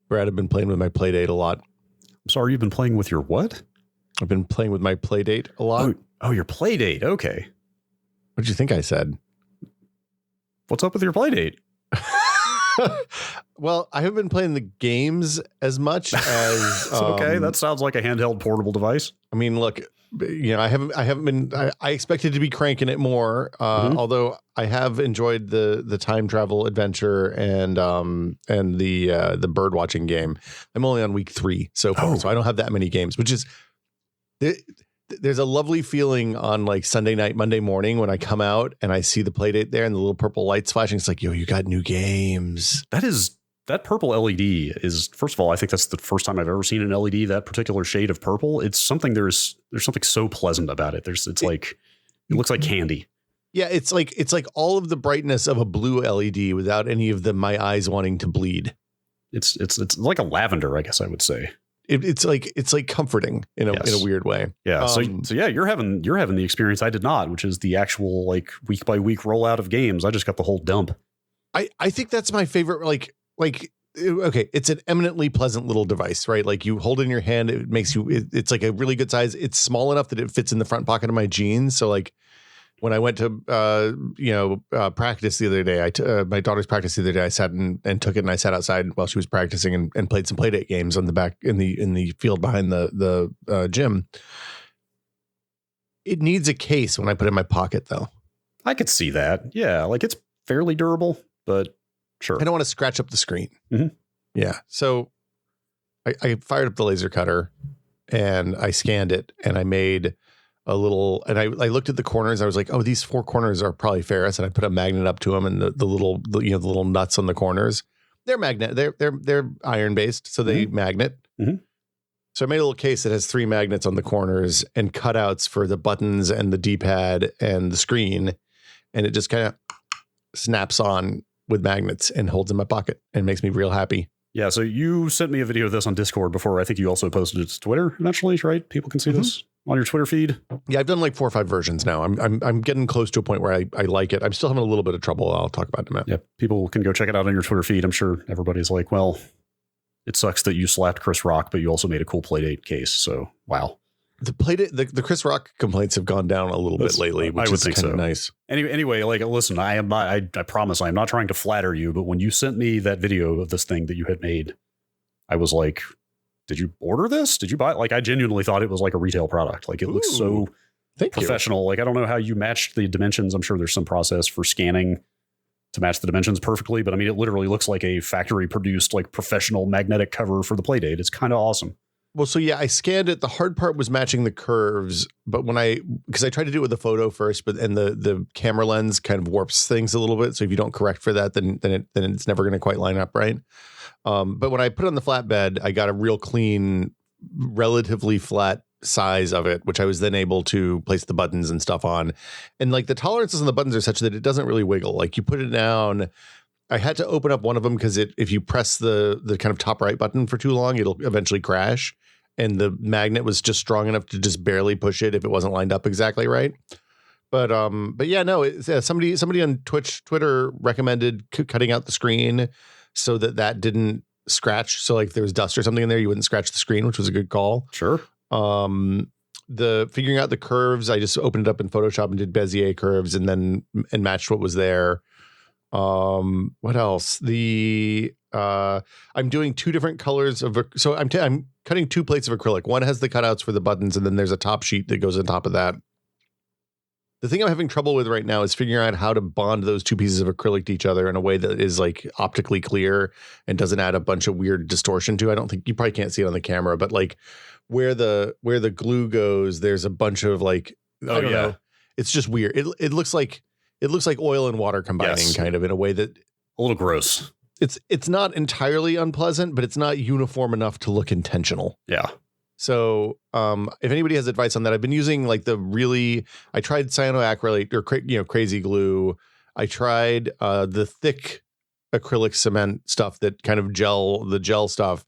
Brad, I've been playing with my Playdate a lot. I'm sorry, you've been playing with your what? I've been playing with my Playdate a lot. Oh, your Playdate. Okay. What did you think I said? What's up with your Playdate? Well, I haven't been playing the games as much as okay. That sounds like a handheld portable device. I mean, look, I haven't been. I expected to be cranking it more. Although I have enjoyed the time travel adventure and the bird watching game. I'm only on week 3 so far, so I don't have that many games. Which is there's a lovely feeling on like Sunday night, Monday morning when I come out and I see the Playdate there and the little purple lights flashing. It's like, yo, you got new games. That purple LED is, first of all, I think that's the first time I've ever seen an LED that particular shade of purple. It's something, there's something so pleasant about it. It looks like candy. Yeah, it's like all of the brightness of a blue LED without any of my eyes wanting to bleed. It's like a lavender, I guess I would say. It's like comforting in a weird way. Yeah. So yeah, you're having the experience I did not, which is the actual like week by week rollout of games. I just got the whole dump. I think that's my favorite. Like, okay, it's an eminently pleasant little device, right? Like you hold it in your hand, it makes you, it's like a really good size. It's small enough that it fits in the front pocket of my jeans. So like when I went to, practice the other day, my daughter's practice the other day, I sat and took it and I sat outside while she was practicing and played some Playdate games on the back in the field behind the gym. It needs a case when I put it in my pocket though. I could see that. Yeah. Like it's fairly durable, but sure. I don't want to scratch up the screen. Mm-hmm. Yeah. So I fired up the laser cutter and I scanned it and I made a little, and I looked at the corners. I was like, oh, these 4 corners are probably ferrous. And I put a magnet up to them and the little nuts on the corners, they're they're iron based. So they magnet. Mm-hmm. So I made a little case that has 3 magnets on the corners and cutouts for the buttons and the D-pad and the screen. And it just kind of snaps on with magnets and holds in my pocket and makes me real happy. Yeah. So you sent me a video of this on Discord before. I think you also posted it to Twitter eventually, right? People can see this on your Twitter feed. Yeah. I've done like 4 or 5 versions now. I'm getting close to a point where I like it. I'm still having a little bit of trouble. I'll talk about it in a minute. Yeah. People can go check it out on your Twitter feed. I'm sure everybody's like, well, it sucks that you slapped Chris Rock, but you also made a cool Playdate case. So, wow. The Playdate, the Chris Rock complaints have gone down a little bit lately, which is kind of nice. Anyway, like, listen, I promise I am not trying to flatter you, but when you sent me that video of this thing that you had made, I was like, did you order this? Did you buy it? Like, I genuinely thought it was like a retail product. Like, it looks so professional. Like, I don't know how you matched the dimensions. I'm sure there's some process for scanning to match the dimensions perfectly, but I mean, it literally looks like a factory produced, like, professional magnetic cover for the Playdate. It's kind of awesome. Well, so yeah, I scanned it. The hard part was matching the curves, but because I tried to do it with the photo first, and the camera lens kind of warps things a little bit. So if you don't correct for that, then it's never going to quite line up right. But when I put it on the flatbed, I got a real clean, relatively flat size of it, which I was then able to place the buttons and stuff on. And like the tolerances on the buttons are such that it doesn't really wiggle. Like you put it down. I had to open up one of them because if you press the kind of top right button for too long, it'll eventually crash. And the magnet was just strong enough to just barely push it if it wasn't lined up exactly right. But yeah, no, somebody on Twitter recommended cutting out the screen so that didn't scratch. So like if there was dust or something in there, you wouldn't scratch the screen, which was a good call. Sure. The figuring out the curves, I just opened it up in Photoshop and did Bezier curves and matched what was there. What else? I'm doing 2 different colors so I'm cutting 2 plates of acrylic. One has the cutouts for the buttons, and then there's a top sheet that goes on top of that. The thing I'm having trouble with right now is figuring out how to bond those 2 pieces of acrylic to each other in a way that is like optically clear and doesn't add a bunch of weird distortion to. I don't think you probably can't see it on the camera, but like where the glue goes, there's a bunch of like, I don't know. It's just weird. It looks like oil and water combining kind of in a way that a little gross. It's not entirely unpleasant, but it's not uniform enough to look intentional. Yeah. So if anybody has advice on that, I've been using like I tried cyanoacrylate or crazy glue. I tried the thick acrylic cement stuff that kind of the gel stuff.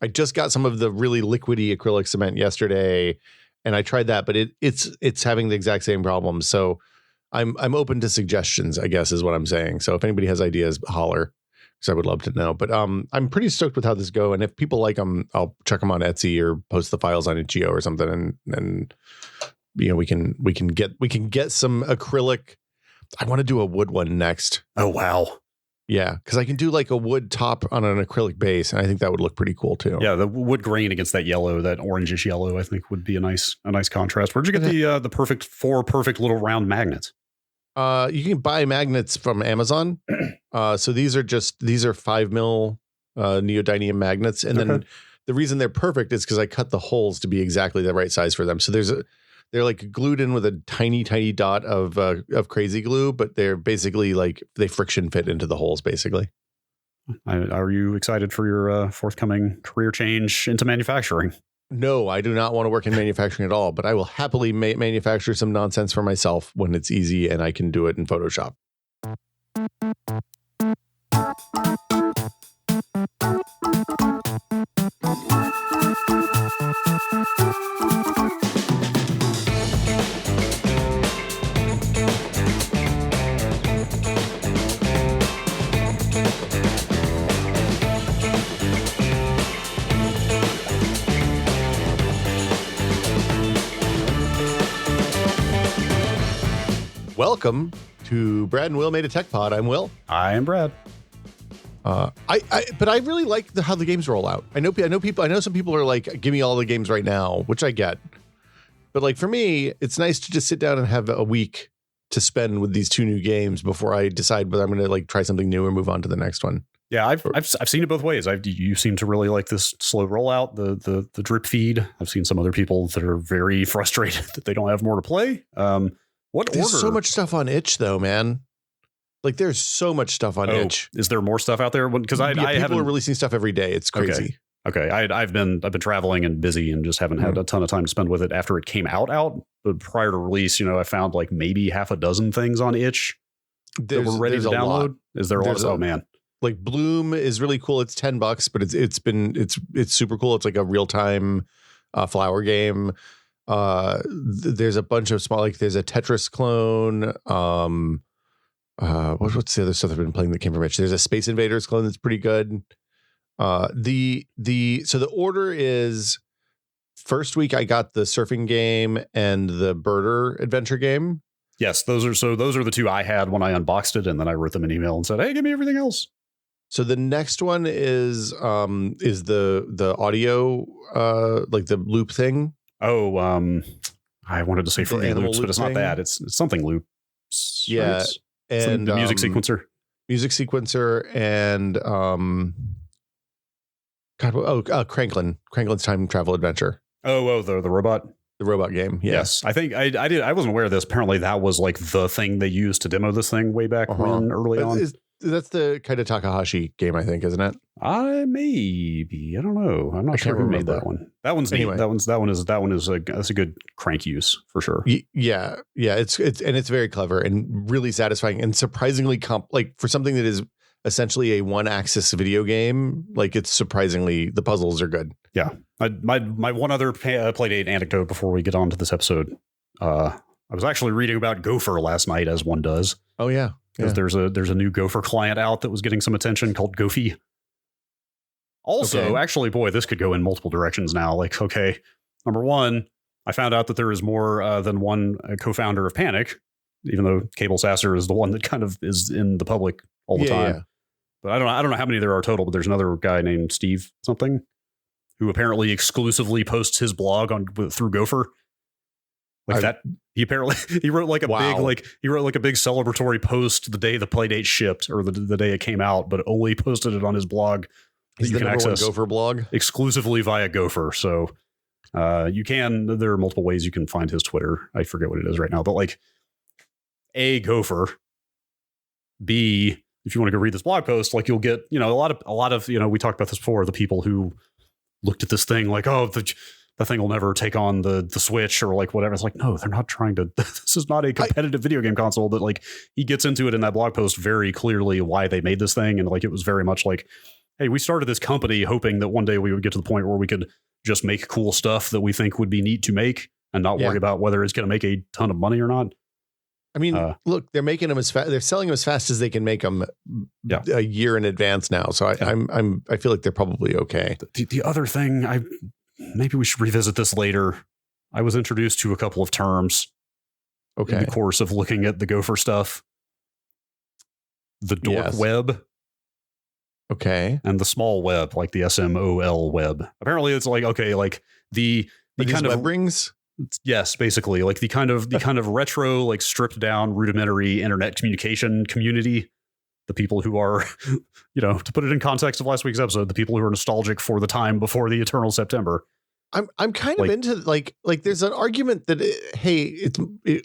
I just got some of the really liquidy acrylic cement yesterday, and I tried that, but it's having the exact same problem. So I'm open to suggestions, I guess is what I'm saying. So if anybody has ideas, holler. because I would love to know. But I'm pretty stoked with how this go. And if people like them, I'll check them on Etsy or post the files on itch.io or something. And you know, we can get some acrylic. I want to do a wood one next. Oh, wow. Yeah, because I can do like a wood top on an acrylic base, and I think that would look pretty cool too. Yeah, the wood grain against that yellow, that orangish yellow, I think would be a nice contrast. Where'd you get the perfect little round magnets? You can buy magnets from Amazon. So these are 5 mil neodymium magnets, and then the reason they're perfect is because I cut the holes to be exactly the right size for them. So they're like glued in with a tiny dot of crazy glue, but they're basically like they friction fit into the holes basically. Are you excited for your forthcoming career change into manufacturing? No, I do not want to work in manufacturing at all, but I will happily manufacture some nonsense for myself when it's easy and I can do it in Photoshop. Welcome to Brad and Will Made a Tech Pod. I'm Will. I am Brad. But I really like how the games roll out. I know some people are like, give me all the games right now, which I get. But like for me, it's nice to just sit down and have a week to spend with these 2 new games before I decide whether I'm going to like try something new or move on to the next one. Yeah, I've seen it both ways. You seem to really like this slow rollout, the drip feed. I've seen some other people that are very frustrated that they don't have more to play. There's so much stuff on itch though, man. Like there's so much stuff on itch. Is there more stuff out there? Because people are releasing stuff every day. It's crazy. Okay. I've been traveling and busy and just haven't had a ton of time to spend with it after it came out. But prior to release, I found like maybe half a dozen things on itch that were ready to download. Is there a lot? Oh man. Like Bloom is really cool. It's $10, but it's super cool. It's like a real-time flower game. There's a bunch of small, like there's a Tetris clone. What's the other stuff I've been playing that came from itch? There's a Space Invaders clone that's pretty good. So the order is first week I got the surfing game and the birder adventure game. Yes, those are the 2 I had when I unboxed it, and then I wrote them an email and said, "Hey, give me everything else." So the next one is the audio like the loop thing. Oh, I wanted to say Fruity Loops, but it's not that. It's something loops. Yeah, right? And the music sequencer. And Cranklin's Time Travel Adventure. Oh, the robot. The robot game. Yeah. Yes, I think I did. I wasn't aware of this. Apparently, that was like the thing they used to demo this thing way back when, early on. That's the kind of Takahashi game, I think, isn't it? Maybe. I don't know. I'm not sure who made that one. That one's anyway. That's a good crank use for sure. Yeah. It's very clever and really satisfying and surprisingly like for something that is essentially a one-axis video game. Like it's surprisingly the puzzles are good. Yeah. My one other Playdate anecdote before we get on to this episode. I was actually reading about Gopher last night, as one does. Oh yeah. Because there's a new Gopher client out that was getting some attention called Gophy. Also, actually, boy, this could go in multiple directions now. Like, okay, number one, I found out that there is more than one co-founder of Panic, even though Cable Sasser is the one that kind of is in the public all the time. Yeah. But I don't know how many there are total, but there's another guy named Steve something who apparently exclusively posts his blog through Gopher. Like that, he wrote like a big celebratory post the day the Playdate shipped or the day it came out, but only posted it on his blog. He's the number one Gopher blog exclusively via Gopher. So there are multiple ways you can find his Twitter. I forget what it is right now, but like A, Gopher, B, if you want to go read this blog post, like you'll get, a lot of, we talked about this before, the people who looked at this thing like, oh, the thing will never take on the Switch or like whatever. It's like, no, they're not trying to, this is not a competitive video game console, but like he gets into it in that blog post very clearly why they made this thing. And like, it was very much like, hey, we started this company hoping that one day we would get to the point where we could just make cool stuff that we think would be neat to make and not worry about whether it's going to make a ton of money or not. I mean, look, they're making them they're selling them as fast as they can make them a year in advance now. So I feel like they're probably okay. The other thing, maybe we should revisit this later. I was introduced to a couple of terms in the course of looking at the Gopher stuff. The dork web. Okay. And the small web, like the SMOL web. Apparently it's like, okay, like the kind of web rings. Yes, basically like the kind of retro, like stripped down rudimentary internet communication community. The people who are, to put it in context of last week's episode, the people who are nostalgic for the time before the eternal September. I'm kind of into like there's an argument that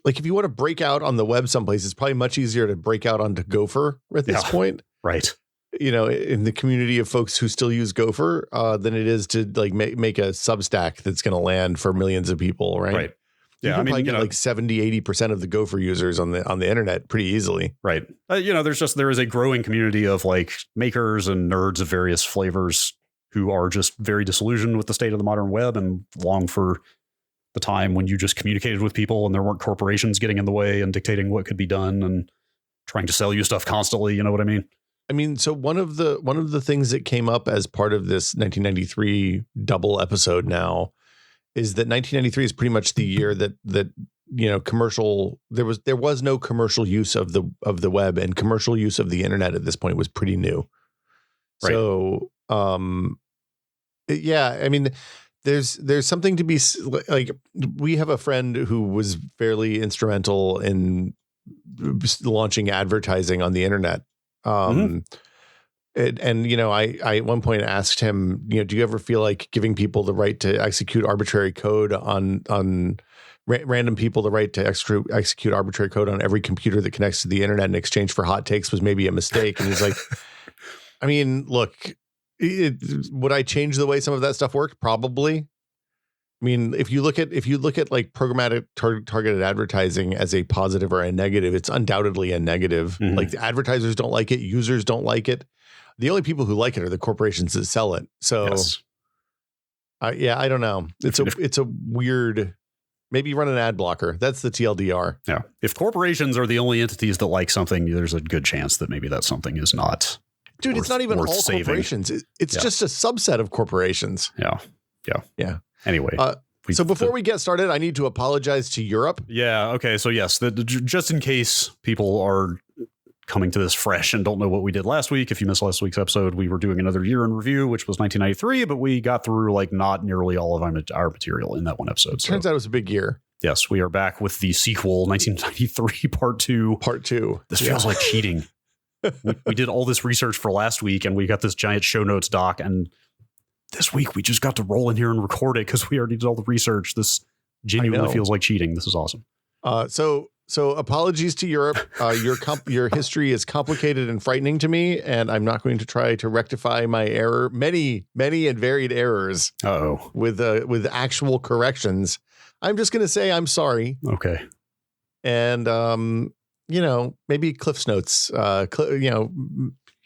like if you want to break out on the web someplace, it's probably much easier to break out onto Gopher at this point, right? In the community of folks who still use Gopher, than it is to like make a Substack that's going to land for millions of people, right? Right. You can probably get like 70-80% of the Gopher users on the internet pretty easily. Right. There is a growing community of like makers and nerds of various flavors who are just very disillusioned with the state of the modern web and long for the time when you just communicated with people and there weren't corporations getting in the way and dictating what could be done and trying to sell you stuff constantly. You know what I mean? I mean, so one of the things that came up as part of this 1993 double episode now is that 1993 is pretty much the year that commercial there was no commercial use of the web, and commercial use of the internet at this point was pretty new. Right. So I mean, there's something to be like, we have a friend who was fairly instrumental in launching advertising on the internet. I at one point asked him, do you ever feel like giving people the right to execute arbitrary code on random people, the right to execute arbitrary code on every computer that connects to the internet in exchange for hot takes was maybe a mistake? And he's like, I mean, look, would I change the way some of that stuff worked? Probably. I mean, if you look at like programmatic targeted advertising as a positive or a negative, it's undoubtedly a negative. Mm-hmm. Like the advertisers don't like it, users don't like it. The only people who like it are the corporations that sell it. So, I don't know. It's a weird. Maybe run an ad blocker. That's the TLDR. Yeah. If corporations are the only entities that like something, there's a good chance that maybe that something is not. Dude, it's not even all saving. Corporations. It's just a subset of corporations. Yeah. Anyway. So before we get started, I need to apologize to Europe. Yeah. Okay. So yes, just in case people are coming to this fresh and don't know what we did last week. If you missed last week's episode, we were doing another year in review, which was 1993, but we got through like not nearly all of our material in that one episode. Turns out it was a big year. Yes. We are back with the sequel, 1993 part 2. Part 2. This feels like cheating. we did all this research for last week and we got this giant show notes doc, and this week we just got to roll in here and record it because we already did all the research. This genuinely feels like cheating. This is awesome. So apologies to Europe. Your history is complicated and frightening to me, and I'm not going to try to rectify my error. Many and varied errors. With actual corrections. I'm just going to say I'm sorry. Okay. And maybe Cliff's Notes.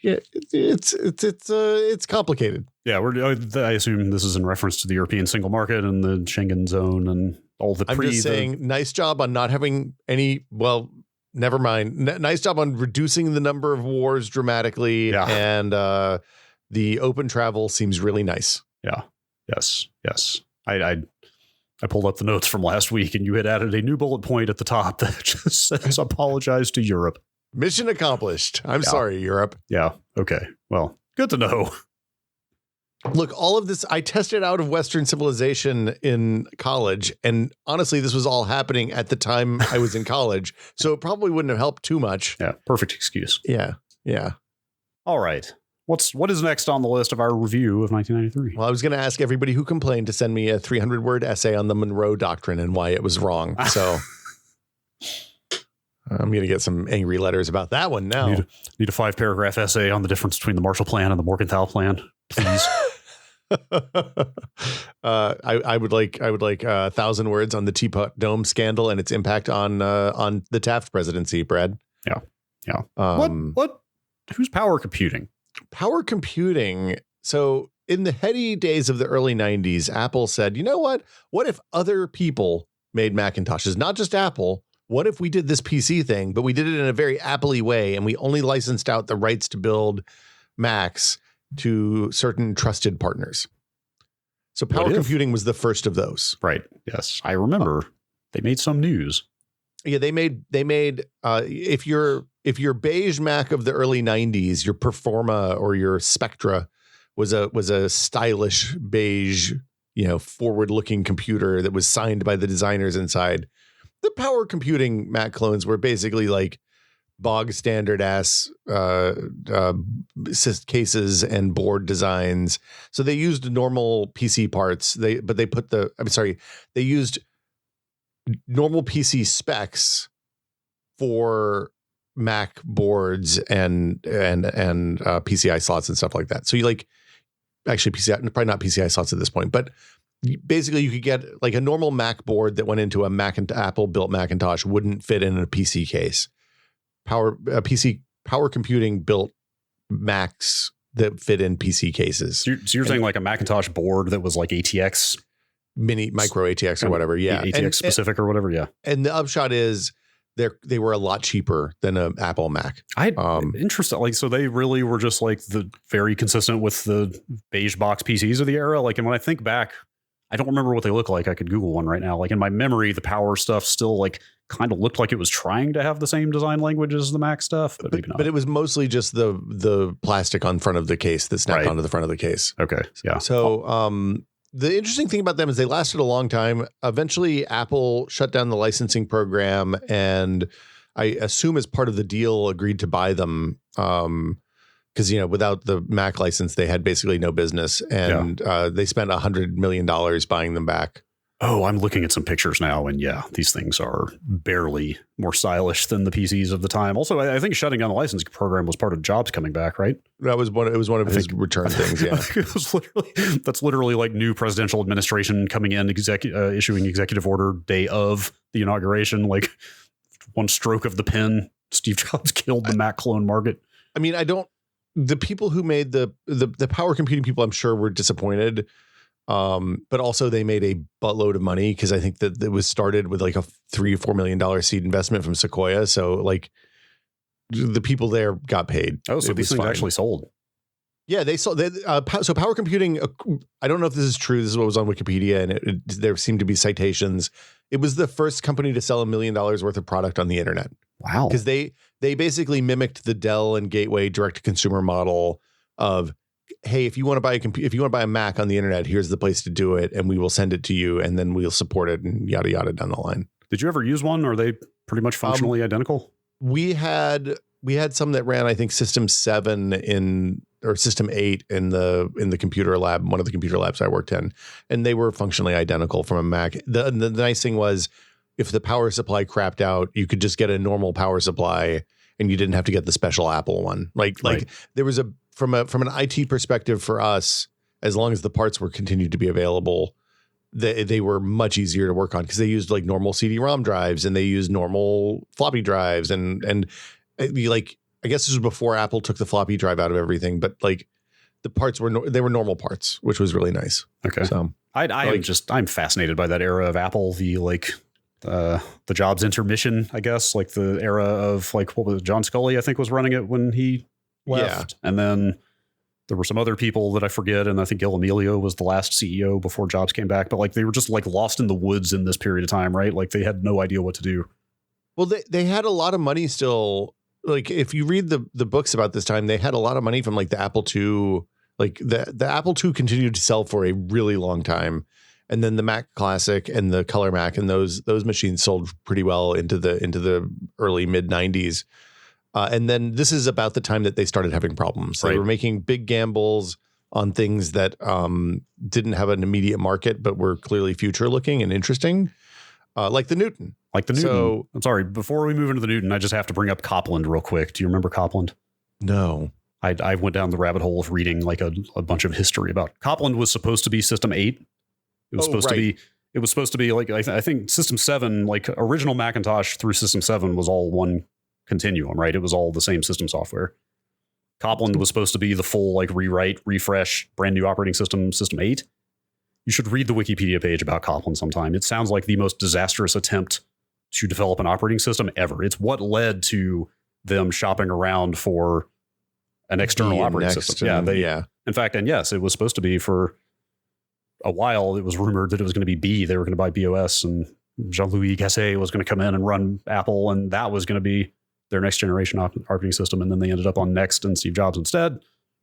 It's complicated. Yeah, I assume this is in reference to the European single market and the Schengen zone and all the. I'm just saying, nice job on not having any. Well, never mind. Nice job on reducing the number of wars dramatically, and the open travel seems really nice. Yeah. Yes. I pulled up the notes from last week, and you had added a new bullet point at the top that just says "Apologize to Europe." Mission accomplished. I'm sorry, Europe. Yeah. Okay. Well, good to know. Look, all of this, I tested out of Western civilization in college. And honestly, this was all happening at the time I was in college. So it probably wouldn't have helped too much. Yeah. Perfect excuse. Yeah. All right. What is next on the list of our review of 1993? Well, I was going to ask everybody who complained to send me a 300-word essay on the Monroe Doctrine and why it was wrong. So I'm going to get some angry letters about that one now. Need a 5-paragraph essay on the difference between the Marshall Plan and the Morgenthau Plan, please. I would like 1,000 words on the Teapot Dome scandal and its impact on the Taft presidency, Brad. Yeah. What? Who's power computing? Power computing. So in the heady days of the early 90s, Apple said, you know what? What if other people made Macintoshes? Not just Apple, what if we did this PC thing, but we did it in a very Apple-y way, and we only licensed out the rights to build Macs to certain trusted partners. So power computing was the first of those. Right. Yes. I remember they made some news. Yeah, they made if your beige Mac of the early 90s, your Performa or your Spectra was a stylish beige, forward-looking computer that was signed by the designers inside. The power computing Mac clones were basically like bog standard ass cases and board designs. So they used normal PC parts. They used normal PC specs for Mac boards and PCI slots and stuff like that. So you actually PCI, probably not PCI slots at this point, but basically you could get like a normal Mac board that went into a Apple built Macintosh wouldn't fit in a PC case. Power computing built Macs that fit in PC cases. So you're saying like a Macintosh board that was like ATX, micro ATX or whatever. Yeah. ATX specific or whatever. Yeah. And the upshot is they were a lot cheaper than an Apple Mac. Interesting. Like, so they really were just like the very consistent with the beige box PCs of the era. Like, and when I think back, I don't remember what they look like. I could Google one right now. Like in my memory, the power stuff still like kind of looked like it was trying to have the same design language as the Mac stuff, but maybe not. But it was mostly just the plastic on front of the case that snapped onto the front of the case. Okay. Yeah. So the interesting thing about them is they lasted a long time. Eventually, Apple shut down the licensing program, and I assume as part of the deal agreed to buy them. Because without the Mac license, they had basically no business, and they spent $100 million buying them back. Oh, I'm looking at some pictures now, and yeah, these things are barely more stylish than the PCs of the time. Also, I think shutting down the licensing program was part of Jobs coming back, right? It was one of his return things. Yeah, that's literally like new presidential administration coming in, issuing executive order day of the inauguration. Like one stroke of the pen, Steve Jobs killed the Mac clone market. I mean, the people who made the power computing people, I'm sure, were disappointed. But also they made a buttload of money because I think that it was started with like a $3 or $4 million seed investment from Sequoia. So like the people there got paid. Oh, so these things actually sold. Yeah, they sold. So power computing, I don't know if this is true. This is what was on Wikipedia, and there seemed to be citations. It was the first company to sell $1 million worth of product on the internet. Wow. Because they basically mimicked the Dell and Gateway direct-to-consumer model of, hey, if you want to buy a Mac on the internet, here's the place to do it, and we will send it to you, and then we'll support it, and yada yada down the line. Did you ever use one? Or are they pretty much functionally identical? We had some that ran, I think, System 7 or System 8 in the computer lab, one of the computer labs I worked in, and they were functionally identical from a Mac. The nice thing was, if the power supply crapped out, you could just get a normal power supply, and you didn't have to get the special Apple one. Like there was from an IT perspective for us, as long as the parts were continued to be available, they were much easier to work on because they used like normal CD-ROM drives and they used normal floppy drives and I guess this was before Apple took the floppy drive out of everything, but like the parts were normal parts, which was really nice. Okay, so I'm fascinated by that era of Apple, the Jobs intermission, I guess, like the era of like, what was it, John Scully, I think, was running it when he left. Yeah. And then there were some other people that I forget. And I think Gil Amelio was the last CEO before Jobs came back. But like they were just like lost in the woods in this period of time, right? Like they had no idea what to do. Well, they had a lot of money still. Like if you read the books about this time, they had a lot of money from like the Apple II. Like the Apple II continued to sell for a really long time. And then the Mac Classic and the Color Mac and those machines sold pretty well into the early mid 90s. And then this is about the time that they started having problems. They were making big gambles on things that didn't have an immediate market, but were clearly future looking and interesting, like the Newton. So, I'm sorry, before we move into the Newton, I just have to bring up Copland real quick. Do you remember Copland? No. I went down the rabbit hole of reading like a bunch of history about Copland. Was supposed to be System 8. It was supposed to be like, I think System 7, like original Macintosh through System 7 was all one continuum, right? It was all the same system software. Copland was supposed to be the full like rewrite, refresh, brand new operating system, System 8. You should read the Wikipedia page about Copland sometime. It sounds like the most disastrous attempt to develop an operating system ever. It's what led to them shopping around for an external operating system. Yeah, in fact, and yes, it was supposed to be for a while. It was rumored that it was going to be B. They were going to buy BOS, and Jean-Louis Gasset was going to come in and run Apple, and that was going to be their next generation operating system. And then they ended up on Next and Steve Jobs instead.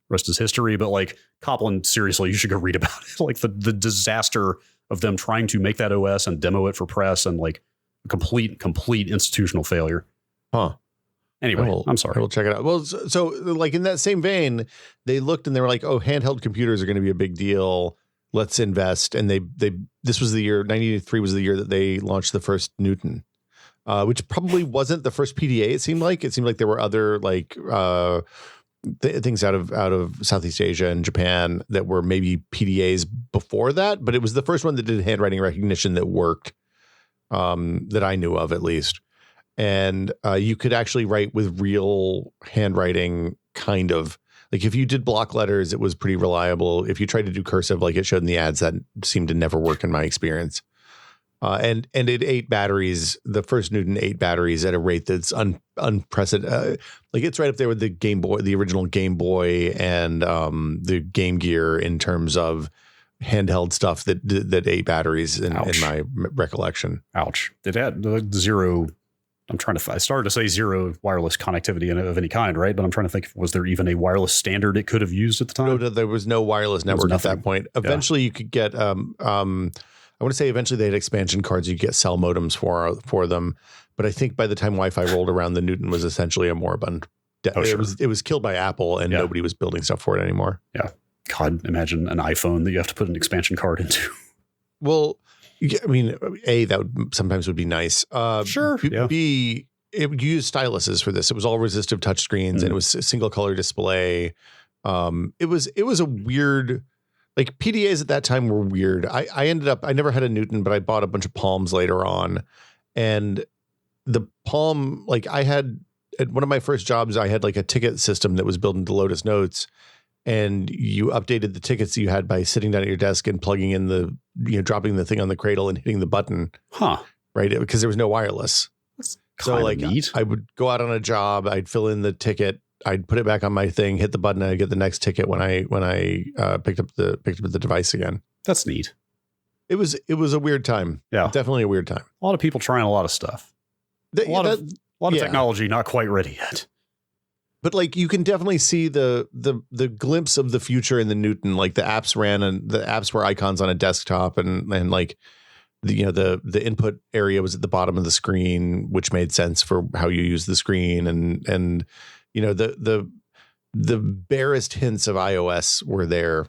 Rest is history. But like Copland, seriously, you should go read about it. Like the disaster of them trying to make that OS and demo it for press, and like a complete institutional failure. Huh. Anyway, I'm sorry. We'll check it out. Well, so like in that same vein, they looked and they were like, oh, handheld computers are going to be a big deal. Let's invest. And this was the year, 1983 was the year that they launched the first Newton, which probably wasn't the first PDA. It seemed like there were other like things out of Southeast Asia and Japan that were maybe PDAs before that, but it was the first one that did handwriting recognition that worked, that I knew of at least. And you could actually write with real handwriting, kind of. Like if you did block letters, it was pretty reliable. If you tried to do cursive like it showed in the ads, that seemed to never work in my experience. And it ate batteries. The first Newton ate batteries at a rate that's unprecedented. Like it's right up there with the Game Boy, the original Game Boy, and the Game Gear in terms of handheld stuff that ate batteries in my recollection. Ouch! It had zero. I started to say zero wireless connectivity of any kind, right? But I'm trying to think, was there even a wireless standard it could have used at the time? No, there was no wireless network at that point. Eventually you could get, I want to say eventually they had expansion cards. You could get cell modems for them. But I think by the time Wi-Fi rolled around, the Newton was essentially a moribund. Sure. It was killed by Apple, and nobody was building stuff for it anymore. Yeah. God, imagine an iPhone that you have to put an expansion card into. Well, I mean, that would sometimes would be nice. Sure. B, it would use styluses for this. It was all resistive touchscreens, and it was a single color display. It was a weird, like PDAs at that time were weird. I never had a Newton, but I bought a bunch of Palms later on, and the Palm, like I had at one of my first jobs, I had like a ticket system that was built into Lotus Notes. And you updated the tickets that you had by sitting down at your desk and plugging in dropping the thing on the cradle and hitting the button. Huh. Right. Because there was no wireless. That's so like neat. I would go out on a job, I'd fill in the ticket, I'd put it back on my thing, hit the button, and I'd get the next ticket when I picked up the device again. That's neat. It was a weird time. Yeah. Definitely a weird time. A lot of people trying a lot of stuff. A lot of technology not quite ready yet. But like you can definitely see the glimpse of the future in the Newton. Like the apps ran, and the apps were icons on a desktop, and like the input area was at the bottom of the screen, which made sense for how you use the screen, and the barest hints of iOS were there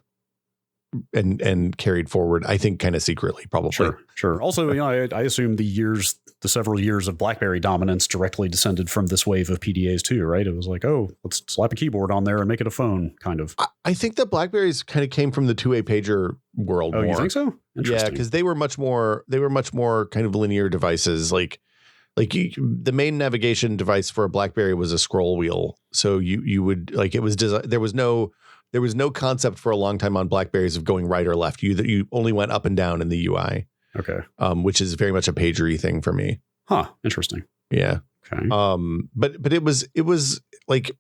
and carried forward, I think, kind of secretly, probably. Sure. Also, I assume the several years of BlackBerry dominance directly descended from this wave of PDAs too, right? It was like, oh, let's slap a keyboard on there and make it a phone, kind of. I think that BlackBerries kind of came from the 2A pager world. Oh, more. You think so? Yeah, because they were much more kind of linear devices. Like the main navigation device for a BlackBerry was a scroll wheel. So you would like it was there was no concept for a long time on BlackBerries of going right or left. You only went up and down in the UI. Okay. Which is very much a pagery thing for me. Huh. Interesting. Yeah. Okay. But it was like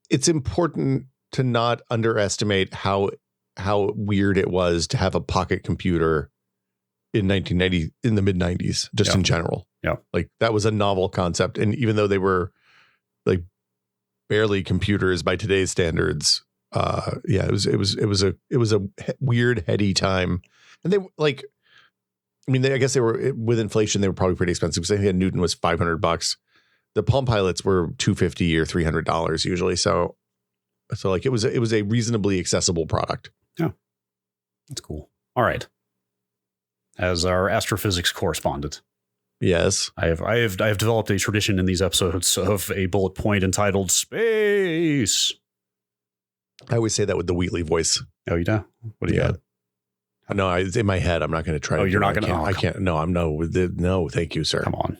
it's important to not underestimate how weird it was to have a pocket computer in 1990 in the mid 90s, just in general. Yeah. Like that was a novel concept, and even though they were like barely computers by today's standards, it was a weird, heady time. And they like, I mean, I guess they were with inflation, they were probably pretty expensive, because I think a Newton was $500. The Palm Pilots were $250 or $300 usually. So like it was a reasonably accessible product. Yeah, that's cool. All right, as our astrophysics correspondent, yes, I have developed a tradition in these episodes of a bullet point entitled "Space." I always say that with the Wheatley voice. Oh, you do? What do you got? No, it's in my head. I'm not going to try. Oh, you're not going to. I can't. No, I'm no. No, thank you, sir. Come on.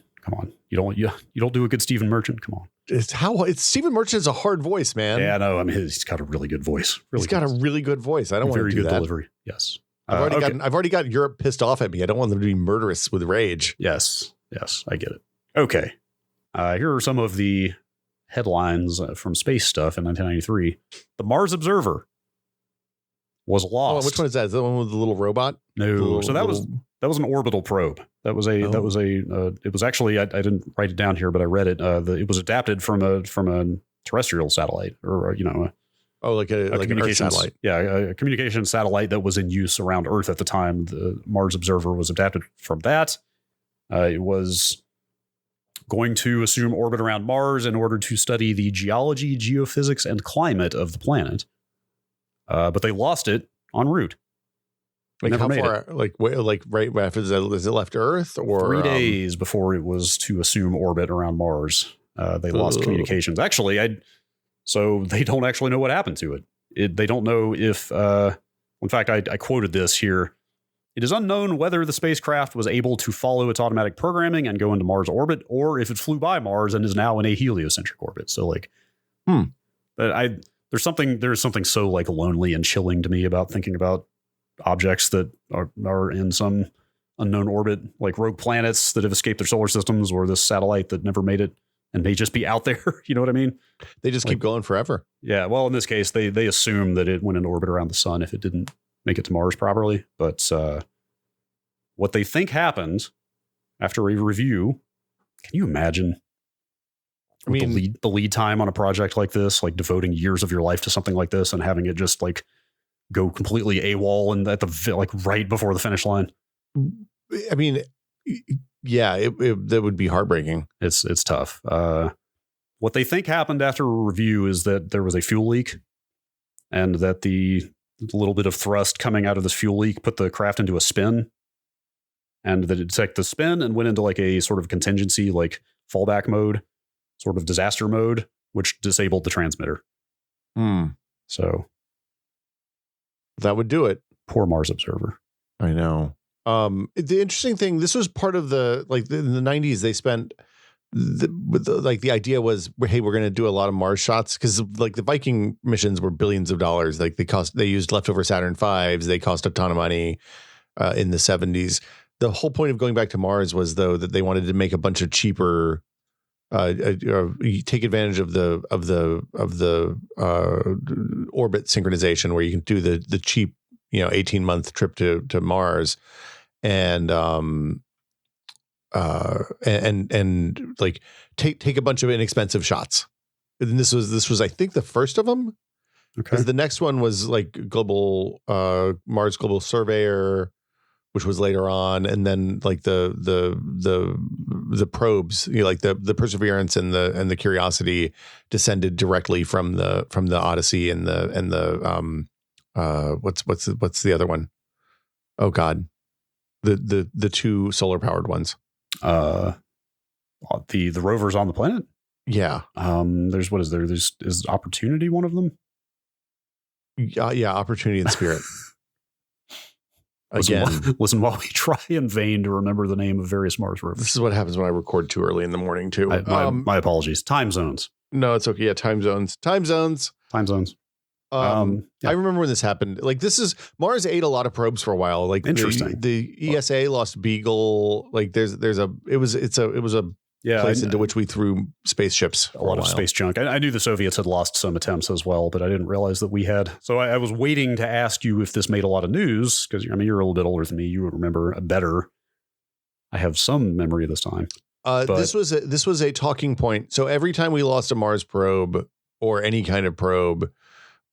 You don't do a good Stephen Merchant. Come on. It's Stephen Merchant is a hard voice, man. Yeah, no. I mean, he's got a really good voice. He's got a really good voice. I don't want to do very good that. delivery. Yes, I've already got Europe pissed off at me. I don't want them to be murderous with rage. Yes, I get it. Okay. Here are some of the headlines from space stuff in 1993. The Mars Observer was lost. Oh, which one is that? Is that the one with the little robot? No. So that was an orbital probe. It was actually, I didn't write it down here, but I read it. It was adapted from a terrestrial satellite, or like a communications satellite. Yeah, a communication satellite that was in use around Earth at the time. The Mars Observer was adapted from that. It was going to assume orbit around Mars in order to study the geology, geophysics, and climate of the planet. But they lost it en route. Like how far? Like right after is it left Earth, or 3 days before it was to assume orbit around Mars? They lost communications. Actually, so they don't actually know what happened to it. They don't know if. In fact, I quoted this here. It is unknown whether the spacecraft was able to follow its automatic programming and go into Mars orbit, or if it flew by Mars and is now in a heliocentric orbit. So but there's something so like lonely and chilling to me about thinking about objects that are in some unknown orbit, like rogue planets that have escaped their solar systems, or this satellite that never made it and may just be out there. You know what I mean? They just keep going forever. Yeah. Well, in this case, they assume that it went into orbit around the sun if it didn't make it to Mars properly. But what they think happened after a review, can you imagine? I mean, the lead time on a project like this, like devoting years of your life to something like this and having it just like go completely AWOL and at the like right before the finish line. I mean, yeah, that would be heartbreaking. It's tough. What they think happened after a review is that there was a fuel leak, and that the little bit of thrust coming out of this fuel leak put the craft into a spin, and that it detected the spin and went into like a sort of contingency, like fallback mode, sort of disaster mode, which disabled the transmitter. So that would do it. Poor Mars Observer. I know. The interesting thing, this was part of in the 90s, they spent the idea was, hey, we're going to do a lot of Mars shots, because like the Viking missions were billions of dollars. Like they used leftover Saturn V's. They cost a ton of money in the 70s. The whole point of going back to Mars was, though, that they wanted to make a bunch of cheaper, take advantage of the orbit synchronization, where you can do the cheap 18-month trip to Mars, and like take a bunch of inexpensive shots. And this was I think the first of them. Okay. Because the next one was like Mars Global Surveyor, which was later on, and then like the probes, like the Perseverance and the Curiosity descended directly from the Odyssey and the what's the other one? Oh God, the two solar powered ones. The rovers on the planet. Yeah. Is Opportunity one of them? Yeah, Opportunity and Spirit. Listen while we try in vain to remember the name of various Mars rovers. This is what happens when I record too early in the morning too. My apologies. Time zones. No, it's okay. Yeah, time zones. I remember when this happened. Like Mars ate a lot of probes for a while. Like interesting. The ESA lost Beagle. Like it was a place into which we threw spaceships. A lot of space junk. I knew the Soviets had lost some attempts as well, but I didn't realize that we had. So I was waiting to ask you if this made a lot of news, because I mean you're a little bit older than me. You would remember better. I have some memory of this time. This was a talking point. So every time we lost a Mars probe or any kind of probe,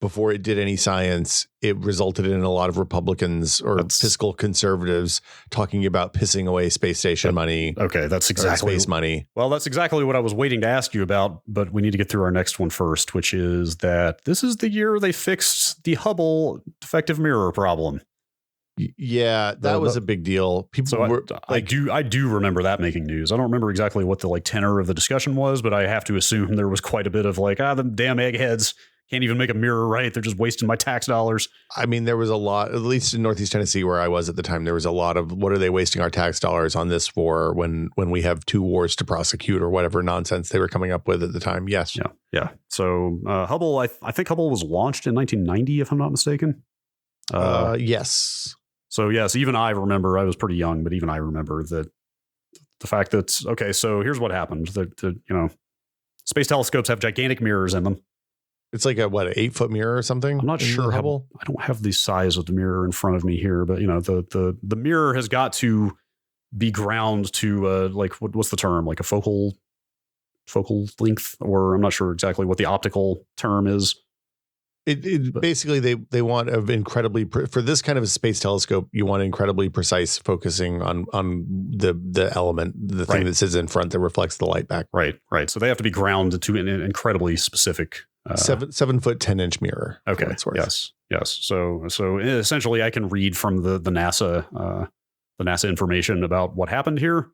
before it did any science, it resulted in a lot of Republicans or fiscal conservatives talking about pissing away space station money. Okay, that's exactly space money. Well, that's exactly what I was waiting to ask you about, but we need to get through our next one first, which is that this is the year they fixed the Hubble defective mirror problem. Yeah, that was a big deal. I do remember that making news. I don't remember exactly what the tenor of the discussion was, but I have to assume there was quite a bit of the damn eggheads can't even make a mirror right. They're just wasting my tax dollars. I mean, there was a lot, at least in Northeast Tennessee where I was at the time, there was a lot of what are they wasting our tax dollars on this for when we have 2 wars to prosecute or whatever nonsense they were coming up with at the time. Yes. Yeah. So Hubble, I think Hubble was launched in 1990, if I'm not mistaken. Yes. So yes, even I remember, I was pretty young, but even I remember that the fact that, okay, so here's what happened. Space telescopes have gigantic mirrors in them. It's like an 8-foot mirror or something? I'm not sure how, I don't have the size of the mirror in front of me here, but the mirror has got to be ground to what's the term? Like a focal length, or I'm not sure exactly what the optical term is. Basically they want incredibly for this kind of a space telescope, you want incredibly precise focusing on the element, the thing that sits in front that reflects the light back. Right. So they have to be grounded to an incredibly specific 7 foot 10-inch mirror. Okay. Yes. So essentially, I can read from the NASA information about what happened here.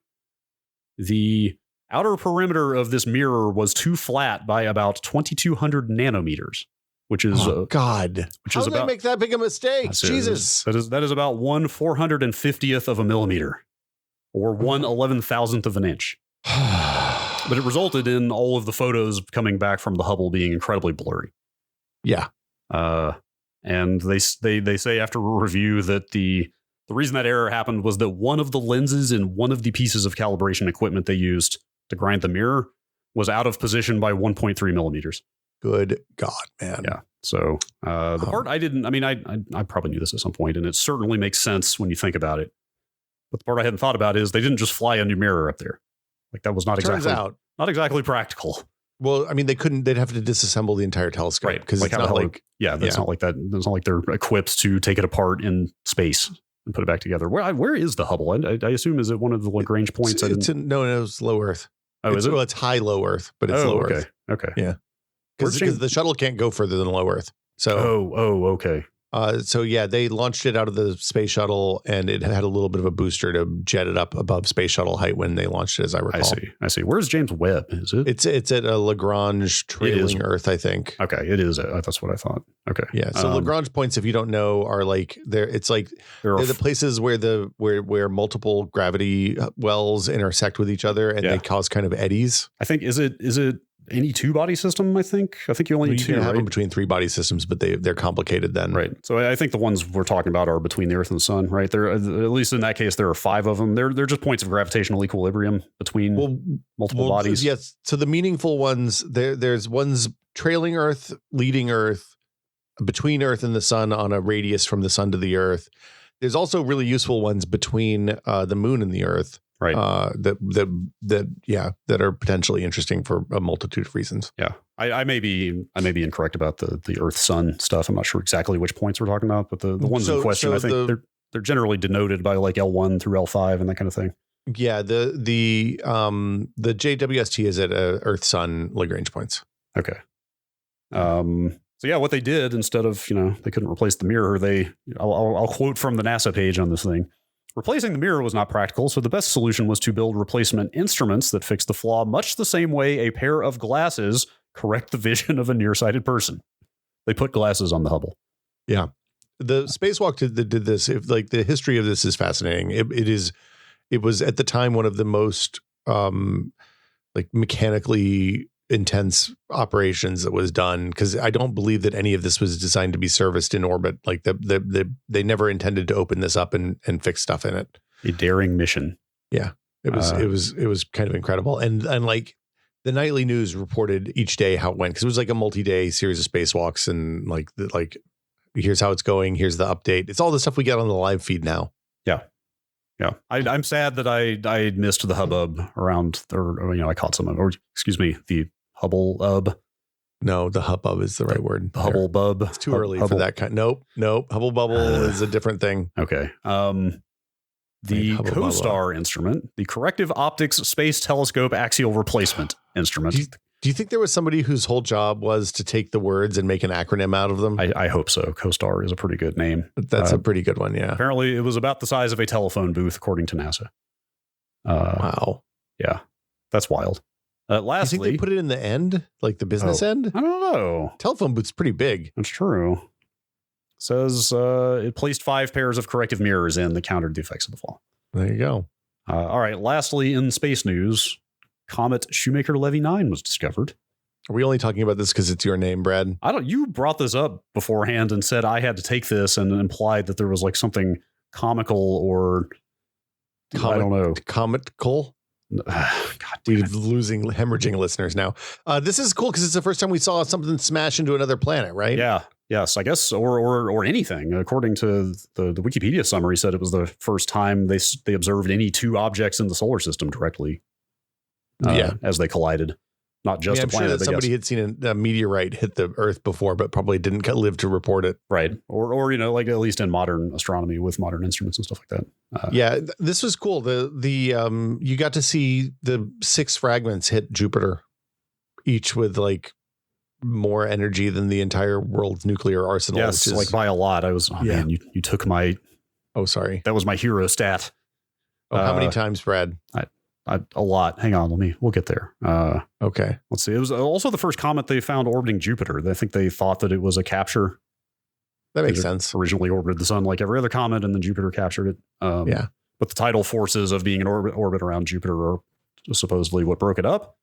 The outer perimeter of this mirror was too flat by about 2,200 nanometers. Which is God. How did they make that big a mistake? Jesus. That is about 1/450th of a millimeter, or 1/11,000th of an inch. But it resulted in all of the photos coming back from the Hubble being incredibly blurry. Yeah. And they say after a review that the reason that error happened was that one of the lenses in one of the pieces of calibration equipment they used to grind the mirror was out of position by 1.3 millimeters. Good God, man. Yeah. So the part I probably knew this at some point, and it certainly makes sense when you think about it. But the part I hadn't thought about is they didn't just fly a new mirror up there. Like that was not exactly practical. Well, I mean, they'd have to disassemble the entire telescope. Right. Because it's not like, that's not like that. It's not like they're equipped to take it apart in space and put it back together. Where is the Hubble? I assume, is it one of the Lagrange points? No, it's low Earth. Oh, is it? Well, it's high low Earth, but it's low Earth. Okay. Yeah. Because the shuttle can't go further than low Earth. So okay. They launched it out of the space shuttle, and it had a little bit of a booster to jet it up above space shuttle height when they launched it, as I recall. I see. Where's James Webb? Is it? It's at a Lagrange trailing Earth, I think. Okay, it is. That's what I thought. Okay. Yeah. So Lagrange points, if you don't know, are like they're the places where multiple gravity wells intersect with each other, and they cause kind of eddies. I think is it any two-body system, I think you only need two, can have them between three-body systems, but they're complicated then. Right. So I think the ones we're talking about are between the Earth and the Sun, right? There, at least in that case, there are 5 of them. They're just points of gravitational equilibrium between multiple bodies. Yes. So the meaningful ones, there's ones trailing Earth, leading Earth, between Earth and the Sun on a radius from the Sun to the Earth. There's also really useful ones between the Moon and the Earth. Right. That are potentially interesting for a multitude of reasons. Yeah. I may be incorrect about the Earth Sun stuff. I'm not sure exactly which points we're talking about, but the ones in question, I think they're generally denoted by like L1 through L5 and that kind of thing. Yeah. The JWST is at Earth Sun Lagrange points. Okay. So yeah, what they did instead of, they couldn't replace the mirror, I'll quote from the NASA page on this thing. Replacing the mirror was not practical, so the best solution was to build replacement instruments that fixed the flaw much the same way a pair of glasses correct the vision of a nearsighted person. They put glasses on the Hubble. Yeah. The spacewalk that did this, the history of this is fascinating. It was at the time one of the most mechanically intense operations that was done, because I don't believe that any of this was designed to be serviced in orbit. Like they never intended to open this up and fix stuff in it. A daring mission. Yeah, it was kind of incredible. And like the nightly news reported each day how it went, because it was like a multi-day series of spacewalks, and like here's how it's going, here's the update. It's all the stuff we get on the live feed now. Yeah. I'm sad that I missed the Hubble-ub around, I caught some, the Hubble-ub. No, the Hubble-ub is the right word. The Hubble-bub. It's too early for that kind. Nope. Hubble bubble is a different thing. Okay. The COSTAR instrument, the Corrective Optics Space Telescope Axial Replacement Instrument. Do you think there was somebody whose whole job was to take the words and make an acronym out of them? I hope so. COSTAR is a pretty good name. That's a pretty good one, yeah. Apparently, it was about the size of a telephone booth, according to NASA. Wow. Yeah, that's wild. Lastly, you think they put it in the end, like the business end? I don't know. Telephone booth's pretty big. That's true. It says it placed 5 pairs of corrective mirrors in that countered the effects of the fall. There you go. All right. Lastly, in space news, Comet Shoemaker-Levy 9 was discovered. Are we only talking about this because it's your name, Brad? You brought this up beforehand and said I had to take this, and implied that there was like something comical or I don't know. Comical. God We're losing hemorrhaging listeners now. This is cool because it's the first time we saw something smash into another planet, right? Yeah. Yes, I guess, or anything. According to the Wikipedia summary, said it was the first time they observed any two objects in the solar system directly. As they collided, not just a planet. Sure that somebody had seen a meteorite hit the Earth before, but probably didn't live to report it. Right, or like at least in modern astronomy with modern instruments and stuff like that. This was cool. The you got to see the 6 fragments hit Jupiter, each with like more energy than the entire world's nuclear arsenal. Yes, like by a lot. I was, man, you took my. Oh, sorry. That was my hero stat. Oh, how many times, Brad? A lot. Hang on, we'll get there. Okay. Let's see. It was also the first comet they found orbiting Jupiter. I think they thought that it was a capture. That makes sense. Originally orbited the sun like every other comet, and then Jupiter captured it. But the tidal forces of being in orbit around Jupiter are supposedly what broke it up.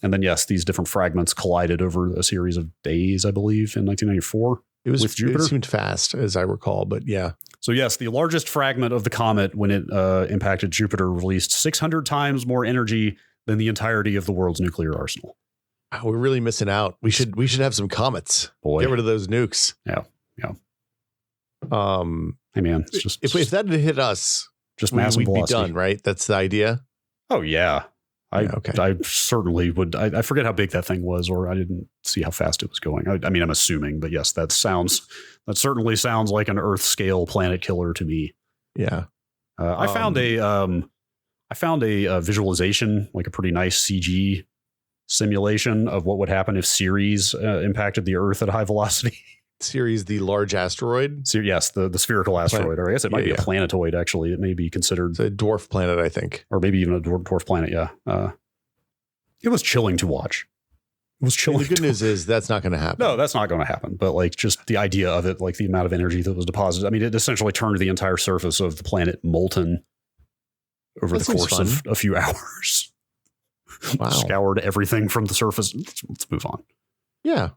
And then, yes, these different fragments collided over a series of days, I believe, in 1994. With Jupiter. It seemed fast, as I recall, but yeah. So, yes, the largest fragment of the comet when it impacted Jupiter released 600 times more energy than the entirety of the world's nuclear arsenal. Oh, we're really missing out. We should have some comets. Boy. Get rid of those nukes. Yeah. Hey, man, it's just if that had hit us, just massive velocity. We'd be done, right? That's the idea. Oh, yeah. I certainly would. I forget how big that thing was, or I didn't see how fast it was going. I mean, I'm assuming, but yes, that certainly sounds like an Earth scale planet killer to me. Yeah. I found a visualization, like a pretty nice CG simulation of what would happen if Ceres impacted the Earth at high velocity. Ceres, the large asteroid? Yes, the spherical asteroid. Or I guess it might be a planetoid, actually. It may be considered. It's a dwarf planet, I think. Or maybe even a dwarf planet, yeah. It was chilling to watch. It was chilling. The good news is that's not going to happen. No, that's not going to happen. But like just the idea of it, like the amount of energy that was deposited. I mean, it essentially turned the entire surface of the planet molten over the course of a few hours. Wow. Scoured everything from the surface. Let's move on. Yeah.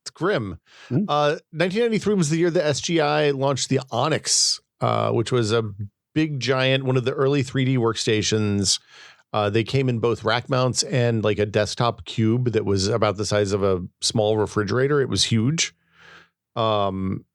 It's grim. 1993 was the year that SGI launched the Onyx, which was a big giant, one of the early 3D workstations. They came in both rack mounts and like a desktop cube that was about the size of a small refrigerator. It was huge. And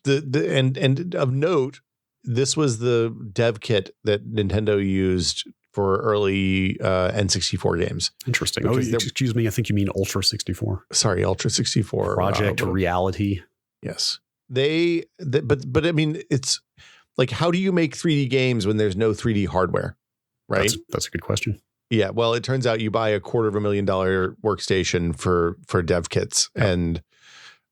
of note, this was the dev kit that Nintendo used for early N64 games. Interesting. Oh, excuse me. I think you mean Ultra 64. Sorry, Ultra 64. Project Reality. Yes. But I mean, it's like, how do you make 3D games when there's no 3D hardware? Right. That's a good question. Yeah. Well, it turns out you buy a $250,000 workstation for dev kits, and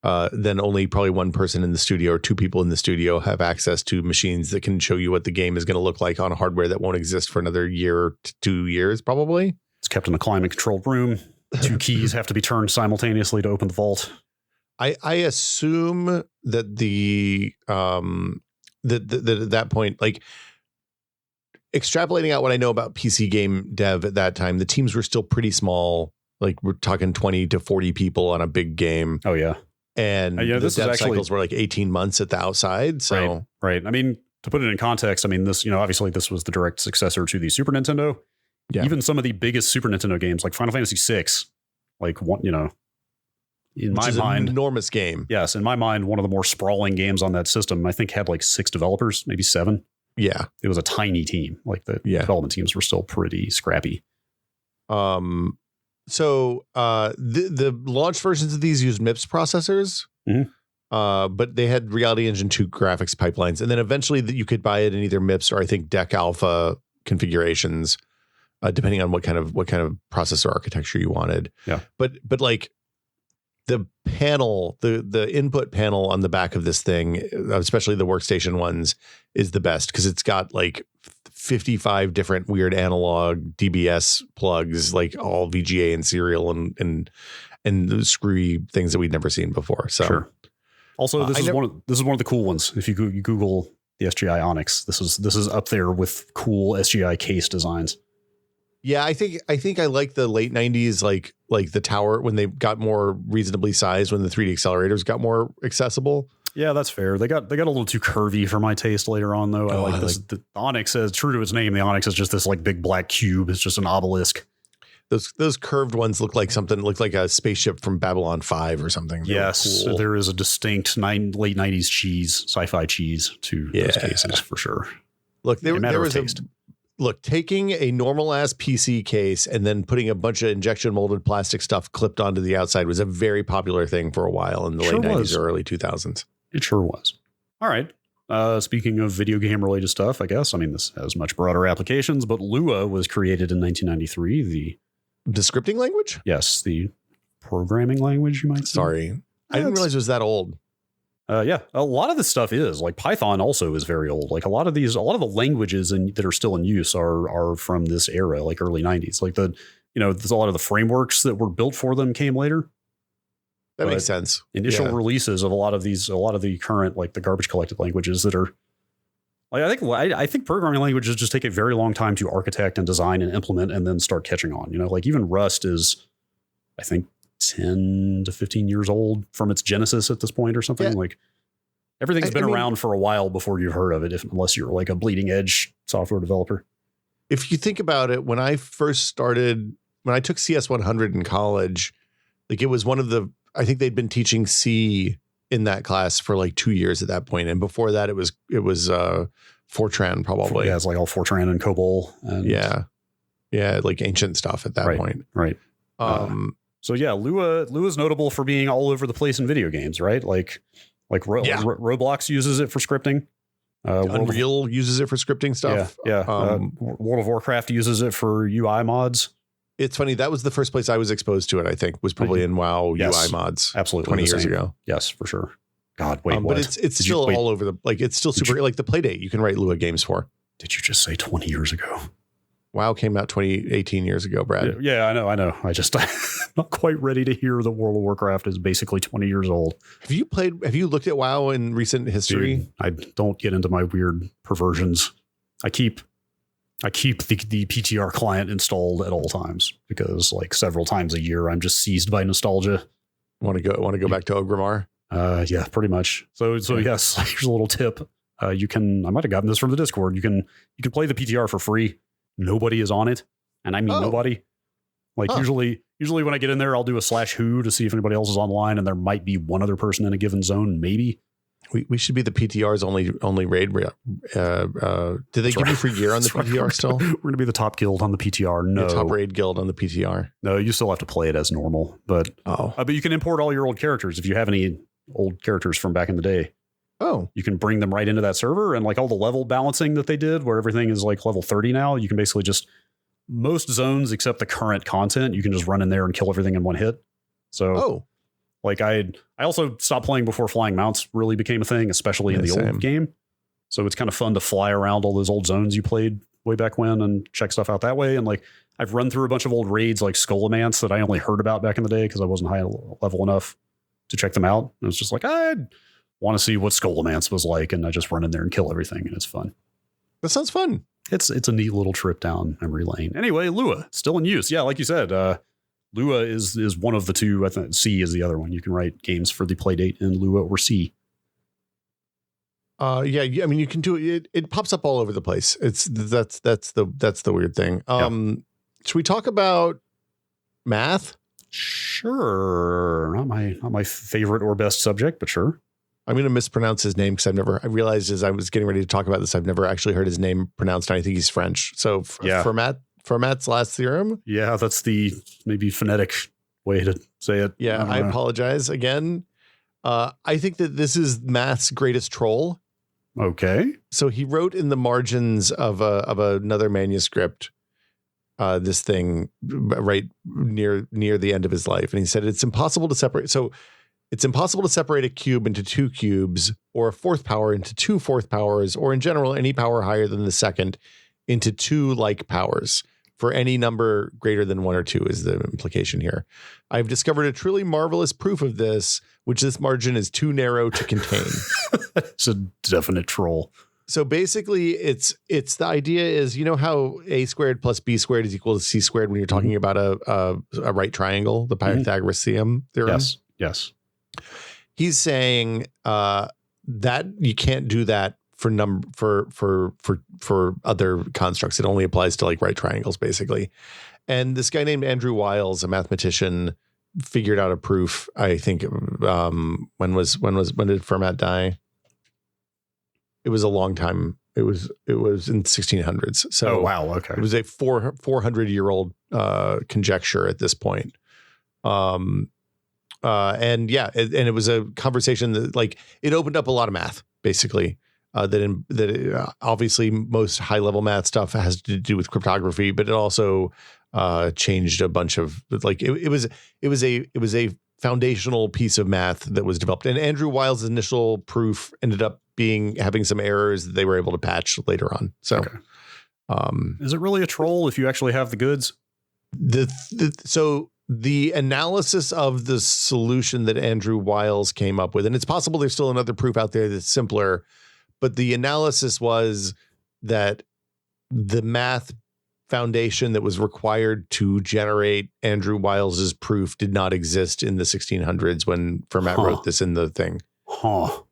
then only probably one person in the studio or two people in the studio have access to machines that can show you what the game is going to look like on hardware that won't exist for another year to 2 years, probably. It's kept in a climate controlled room. 2 keys have to be turned simultaneously to open the vault. I assume that at that point, like extrapolating out what I know about PC game dev at that time, the teams were still pretty small. Like we're talking 20 to 40 people on a big game. Oh yeah. And the dev cycles were like 18 months at the outside. So right. I mean, to put it in context, I mean, this, obviously this was the direct successor to the Super Nintendo. Yeah. Even some of the biggest Super Nintendo games like Final Fantasy VI, like one, in my mind, an enormous game. Yes. In my mind, one of the more sprawling games on that system, I think had like 6 developers, maybe 7. Yeah. It was a tiny team. Like the development teams were still pretty scrappy. So the launch versions of these used MIPS processors, but they had Reality Engine 2 graphics pipelines. And then eventually you could buy it in either MIPS or I think DEC Alpha configurations, depending on what kind of processor architecture you wanted. Yeah. But like the panel, the input panel on the back of this thing, especially the workstation ones, is the best because it's got like 55 different weird analog DBS plugs, like all VGA and serial and the screwy things that we'd never seen before. So sure. Also, this is one of the cool ones. If you Google the SGI Onyx, this is up there with cool SGI case designs. Yeah, I think I like the late 90s, like the tower when they got more reasonably sized, when the 3D accelerators got more accessible. Yeah, that's fair. They got a little too curvy for my taste later on, though. I like this. The Onyx is true to its name. The Onyx is just this like big black cube. It's just an obelisk. Those curved ones look like a spaceship from Babylon 5 or something. Yes, cool. There is a distinct late 90s sci-fi cheese to those cases for sure. Look, there was taking a normal ass PC case and then putting a bunch of injection molded plastic stuff clipped onto the outside was a very popular thing for a while in the late 90s or early 2000s. It sure was. All right. Speaking of video game related stuff, I guess, I mean, this has much broader applications, but Lua was created in 1993. The scripting language? Yes, the programming language, you might say. Sorry. I didn't realize it was that old. Yeah, a lot of this stuff is like Python also is very old. Like a lot of the languages that are still in use are from this era, like early 90s. Like there's a lot of the frameworks that were built for them came later. That makes sense. Initial releases of a lot of the current, like the garbage collected languages that are like, I think programming languages just take a very long time to architect and design and implement and then start catching on. Like even Rust is, I think, 10 to 15 years old from its genesis at this point or something. Yeah. Like everything's been around for a while before you've heard of it, unless you're like a bleeding edge software developer. If you think about it, when I took CS 100 in college, like it was I think they'd been teaching C in that class for like 2 years at that point. And before that, it was Fortran probably. Yeah, it's like all Fortran and COBOL. And like ancient stuff at that point. Right. So yeah, Lua's notable for being all over the place in video games, right? Like Roblox uses it for scripting. Unreal uses it for scripting stuff. Yeah. World of Warcraft uses it for UI mods. It's funny. That was the first place I was exposed to it, I think, was probably in WoW UI mods. Absolutely. 20 years ago. Yes, for sure. God, wait, what? But it's still all over it's still super, like the Playdate you can write Lua games for. Did you just say 20 years ago? WoW came out 18 years ago, Brad. Yeah, I know. I just, I'm not quite ready to hear the World of Warcraft is basically 20 years old. Have you looked at WoW in recent history? Dude, I don't get into my weird perversions. I keep the PTR client installed at all times because like several times a year, I'm just seized by nostalgia. Want to go back to Ogrimmar? Yeah, pretty much. So yes, here's a little tip. I might have gotten this from the Discord. You can play the PTR for free. Nobody is on it. And I mean, nobody. Like usually when I get in there, I'll do a /who to see if anybody else is online. And there might be one other person in a given zone. Maybe. We should be the PTR's only raid. Did they give you free gear on the PTR still? We're going to be the top guild on the PTR. No. The top raid guild on the PTR. No, you still have to play it as normal. But you can import all your old characters if you have any old characters from back in the day. Oh, you can bring them right into that server, and like all the level balancing that they did where everything is like level 30 now, you can basically just most zones except the current content, you can just run in there and kill everything in one hit. So like I also stopped playing before flying mounts really became a thing, especially in the old game. So it's kind of fun to fly around all those old zones you played way back when and check stuff out that way. And like I've run through a bunch of old raids like Skullomance that I only heard about back in the day because I wasn't high level enough to check them out. And it's just like, I want to see what Skullomance was like, and I just run in there and kill everything, and it's fun. That sounds fun. It's a neat little trip down memory lane. Anyway, Lua, still in use. Yeah, like you said, Lua is one of the two. I think C is the other one. You can write games for the Playdate in Lua or C. I mean, you can do it. It pops up all over the place. That's the weird thing. Should we talk about math? Sure. Not my favorite or best subject, but sure. I'm going to mispronounce his name because I realized as I was getting ready to talk about this, I've never actually heard his name pronounced. And I think he's French. So Fermat's last theorem. Yeah, that's the maybe phonetic way to say it. Yeah, I apologize again. I think that this is math's greatest troll. Okay. So he wrote in the margins of another manuscript this thing right near the end of his life. And he said it's impossible to separate. So it's impossible to separate a cube into two cubes or a fourth power into two fourth powers, or in general, any power higher than the second into two like powers for any number greater than 1 or 2 is the implication here. I've discovered a truly marvelous proof of this, which this margin is too narrow to contain. It's a definite troll. So basically it's the idea is, you know how a squared plus b squared is equal to c squared when you're talking about a right triangle, the Pythagorean theorem? Yes. He's saying that you can't do that for other constructs. It only applies to like right triangles, basically. And this guy named Andrew Wiles, a mathematician, figured out a proof. I think when did Fermat die? It was a long time. It was in 1600s. So oh wow, okay. It was a 400-year-old conjecture at this point. And yeah, and it was a conversation that like it opened up a lot of math, basically. Obviously most high level math stuff has to do with cryptography, but it also changed a bunch of like it was a foundational piece of math that was developed. And Andrew Wiles' initial proof ended up having some errors that they were able to patch later on. So, okay. Is it really a troll if you actually have the goods? So the analysis of the solution that Andrew Wiles came up with, and it's possible there's still another proof out there that's simpler, but the analysis was that the math foundation that was required to generate Andrew Wiles's proof did not exist in the 1600s when Fermat wrote this in the thing.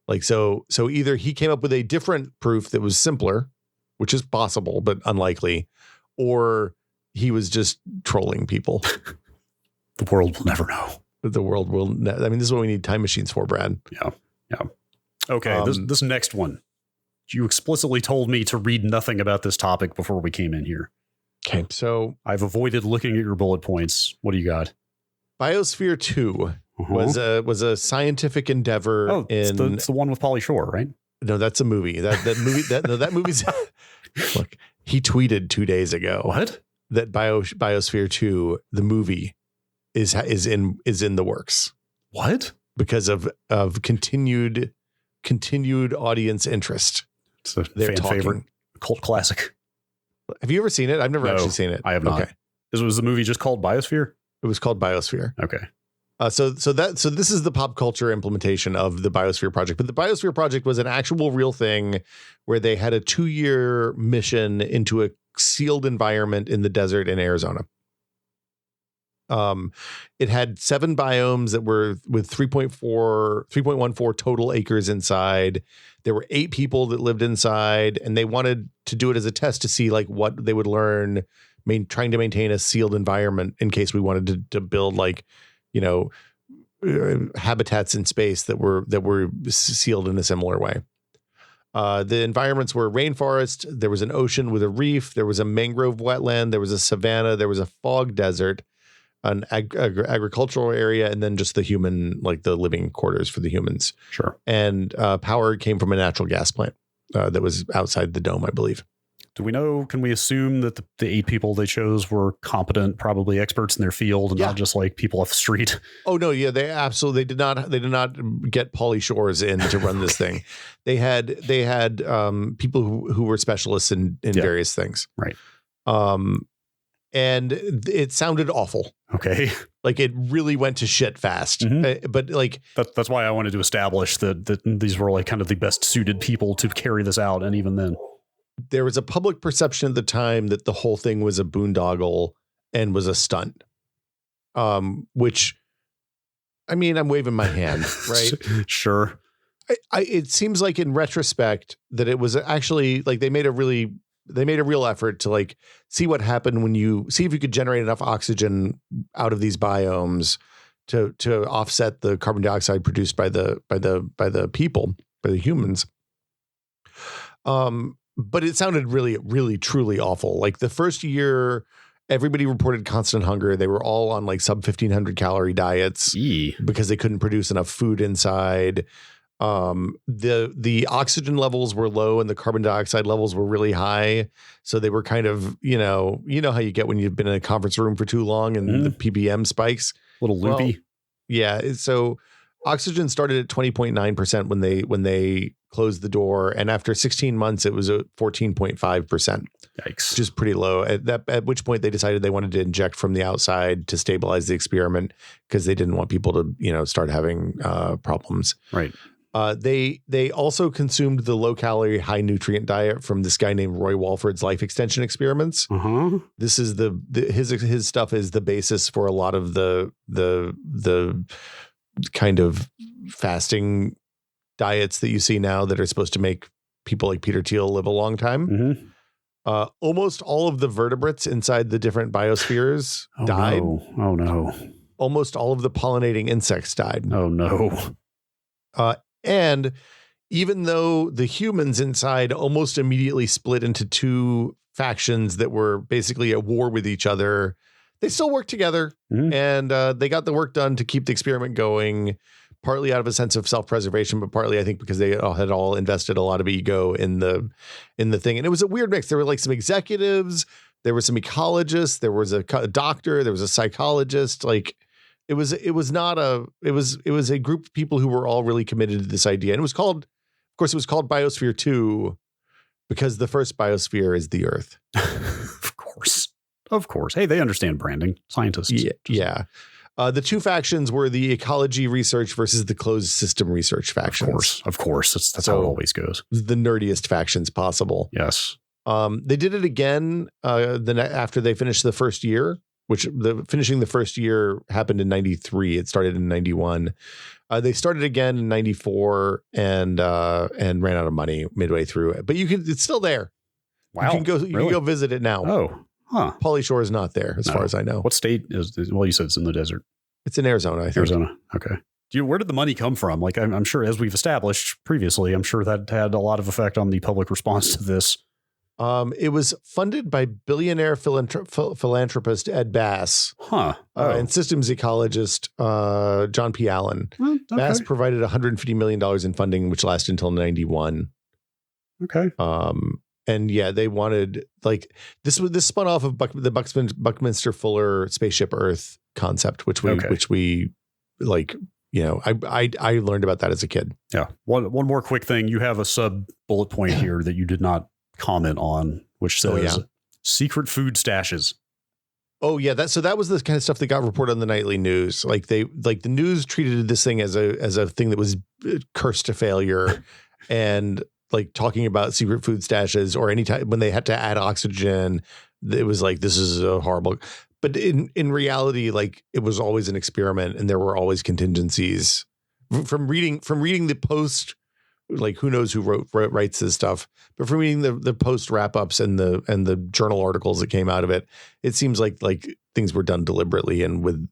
Like, so either he came up with a different proof that was simpler, which is possible, but unlikely, or he was just trolling people. The world will never know. The world will. I mean, this is what we need time machines for, Brad. Yeah. Okay. This next one, you explicitly told me to read nothing about this topic before we came in here. Okay. So I've avoided looking at your bullet points. What do you got? Biosphere 2 was a scientific endeavor. Oh, it's the one with Pauly Shore, right? No, that's a movie. That movie's. Look, he tweeted 2 days ago. What? That Biosphere 2, the movie, is in the works. What? Because of continued audience interest. It's a fan favorite, cult classic. Have you ever seen it? I've never actually seen it. I have not. Okay. Was the movie just called Biosphere? It was called Biosphere. Okay. So this is the pop culture implementation of the Biosphere project. But the Biosphere project was an actual real thing where they had a 2-year mission into a sealed environment in the desert in Arizona. It had 7 biomes that were with 3.14 total acres inside. There were 8 people that lived inside, and they wanted to do it as a test to see like what they would learn, trying to maintain a sealed environment in case we wanted to build like, you know, habitats in space that were sealed in a similar way. The environments were rainforest. There was an ocean with a reef. There was a mangrove wetland. There was a savanna. There was a fog desert, an agricultural area, and then just the human, like the living quarters for the humans. Sure. And power came from a natural gas plant that was outside the dome, I believe. Do we know, can we assume that the 8 people they chose were competent, probably experts in their field and not just like people off the street? Oh no. Yeah, they did not get Pauly Shores in to run this thing. They had people who were specialists in various things. Right. And it sounded awful. Okay. Like it really went to shit fast. Mm-hmm. But like that's why I wanted to establish that these were like kind of the best suited people to carry this out. And even then, there was a public perception at the time that the whole thing was a boondoggle and was a stunt. Which, I mean, I'm waving my hand, right? Sure. It seems like in retrospect that it was actually like they made a real effort to like see what happened when you see if you could generate enough oxygen out of these biomes to offset the carbon dioxide produced by the humans. But it sounded really, really, truly awful. Like the first year, everybody reported constant hunger. They were all on like sub 1,500 calorie diets because they couldn't produce enough food inside. The oxygen levels were low and the carbon dioxide levels were really high. So they were kind of, you know how you get when you've been in a conference room for too long and the ppm spikes. A little loopy. Well, yeah. So oxygen started at 20.9% when they closed the door. And after 16 months, it was at 14.5%. Yikes. Which is pretty low. At which point they decided they wanted to inject from the outside to stabilize the experiment because they didn't want people to, start having problems. Right. They also consumed the low calorie, high nutrient diet from this guy named Roy Walford's life extension experiments. This is his stuff is the basis for a lot of the kind of fasting diets that you see now that are supposed to make people like Peter Thiel live a long time. Mm-hmm. Almost all of the vertebrates inside the different biospheres died. No. Oh, no. Almost all of the pollinating insects died. Oh, no. And even though the humans inside almost immediately split into two factions that were basically at war with each other, they still worked together. Mm-hmm. And they got the work done to keep the experiment going, partly out of a sense of self-preservation, but partly I think because they had all invested a lot of ego in the thing. And it was a weird mix. There were like some executives, there were some ecologists, there was a doctor, there was a psychologist. Like it was a group of people who were all really committed to this idea. And it was called Biosphere 2 because the first biosphere is the Earth. Of course. Hey, they understand branding. Scientists. Yeah. The two factions were the ecology research versus the closed system research factions. Of course. That's how it always goes. The nerdiest factions possible. Yes. They did it again after they finished the first year, finishing the first year happened in 93. It started in 91. They started again in 94 and ran out of money midway through it. But it's still there. Wow. You can go visit it now. Oh. Huh. Pauly Shore is not there, as far as I know. What state is? Well, you said it's in the desert. It's in Arizona, I think. Arizona. Okay. Where did the money come from? Like, I'm sure, as we've established previously, I'm sure that had a lot of effect on the public response to this. It was funded by billionaire philanthropist Ed Bass, and systems ecologist John P. Allen. Okay. Bass provided $150 million in funding, which lasted until 91. Okay. And yeah, they wanted this spun off of the Buckminster Fuller Spaceship Earth concept, which we like. I learned about that as a kid. Yeah. One more quick thing. You have a sub bullet point here that you did not comment on, which says secret food stashes. Oh yeah, that was the kind of stuff that got reported on the nightly news. Like the news treated this thing as a thing that was cursed to failure, and like talking about secret food stashes or any time when they had to add oxygen, it was like, this is a horrible. But in reality, like it was always an experiment, and there were always contingencies. From reading the Post, like who knows who writes this stuff, but from reading the Post wrap ups and the journal articles that came out of it, it seems like things were done deliberately and with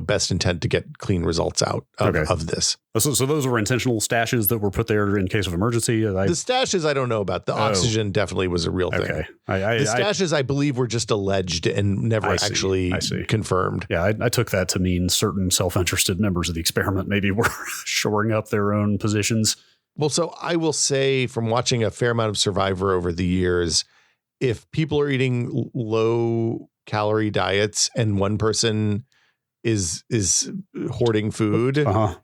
best intent to get clean results out of this. So those were intentional stashes that were put there in case of emergency. The stashes I don't know about. The oxygen definitely was a real thing. Okay. The stashes I believe were just alleged and never actually confirmed. Yeah, I took that to mean certain self-interested members of the experiment maybe were shoring up their own positions. Well, so I will say from watching a fair amount of Survivor over the years, if people are eating low calorie diets and one person is hoarding food,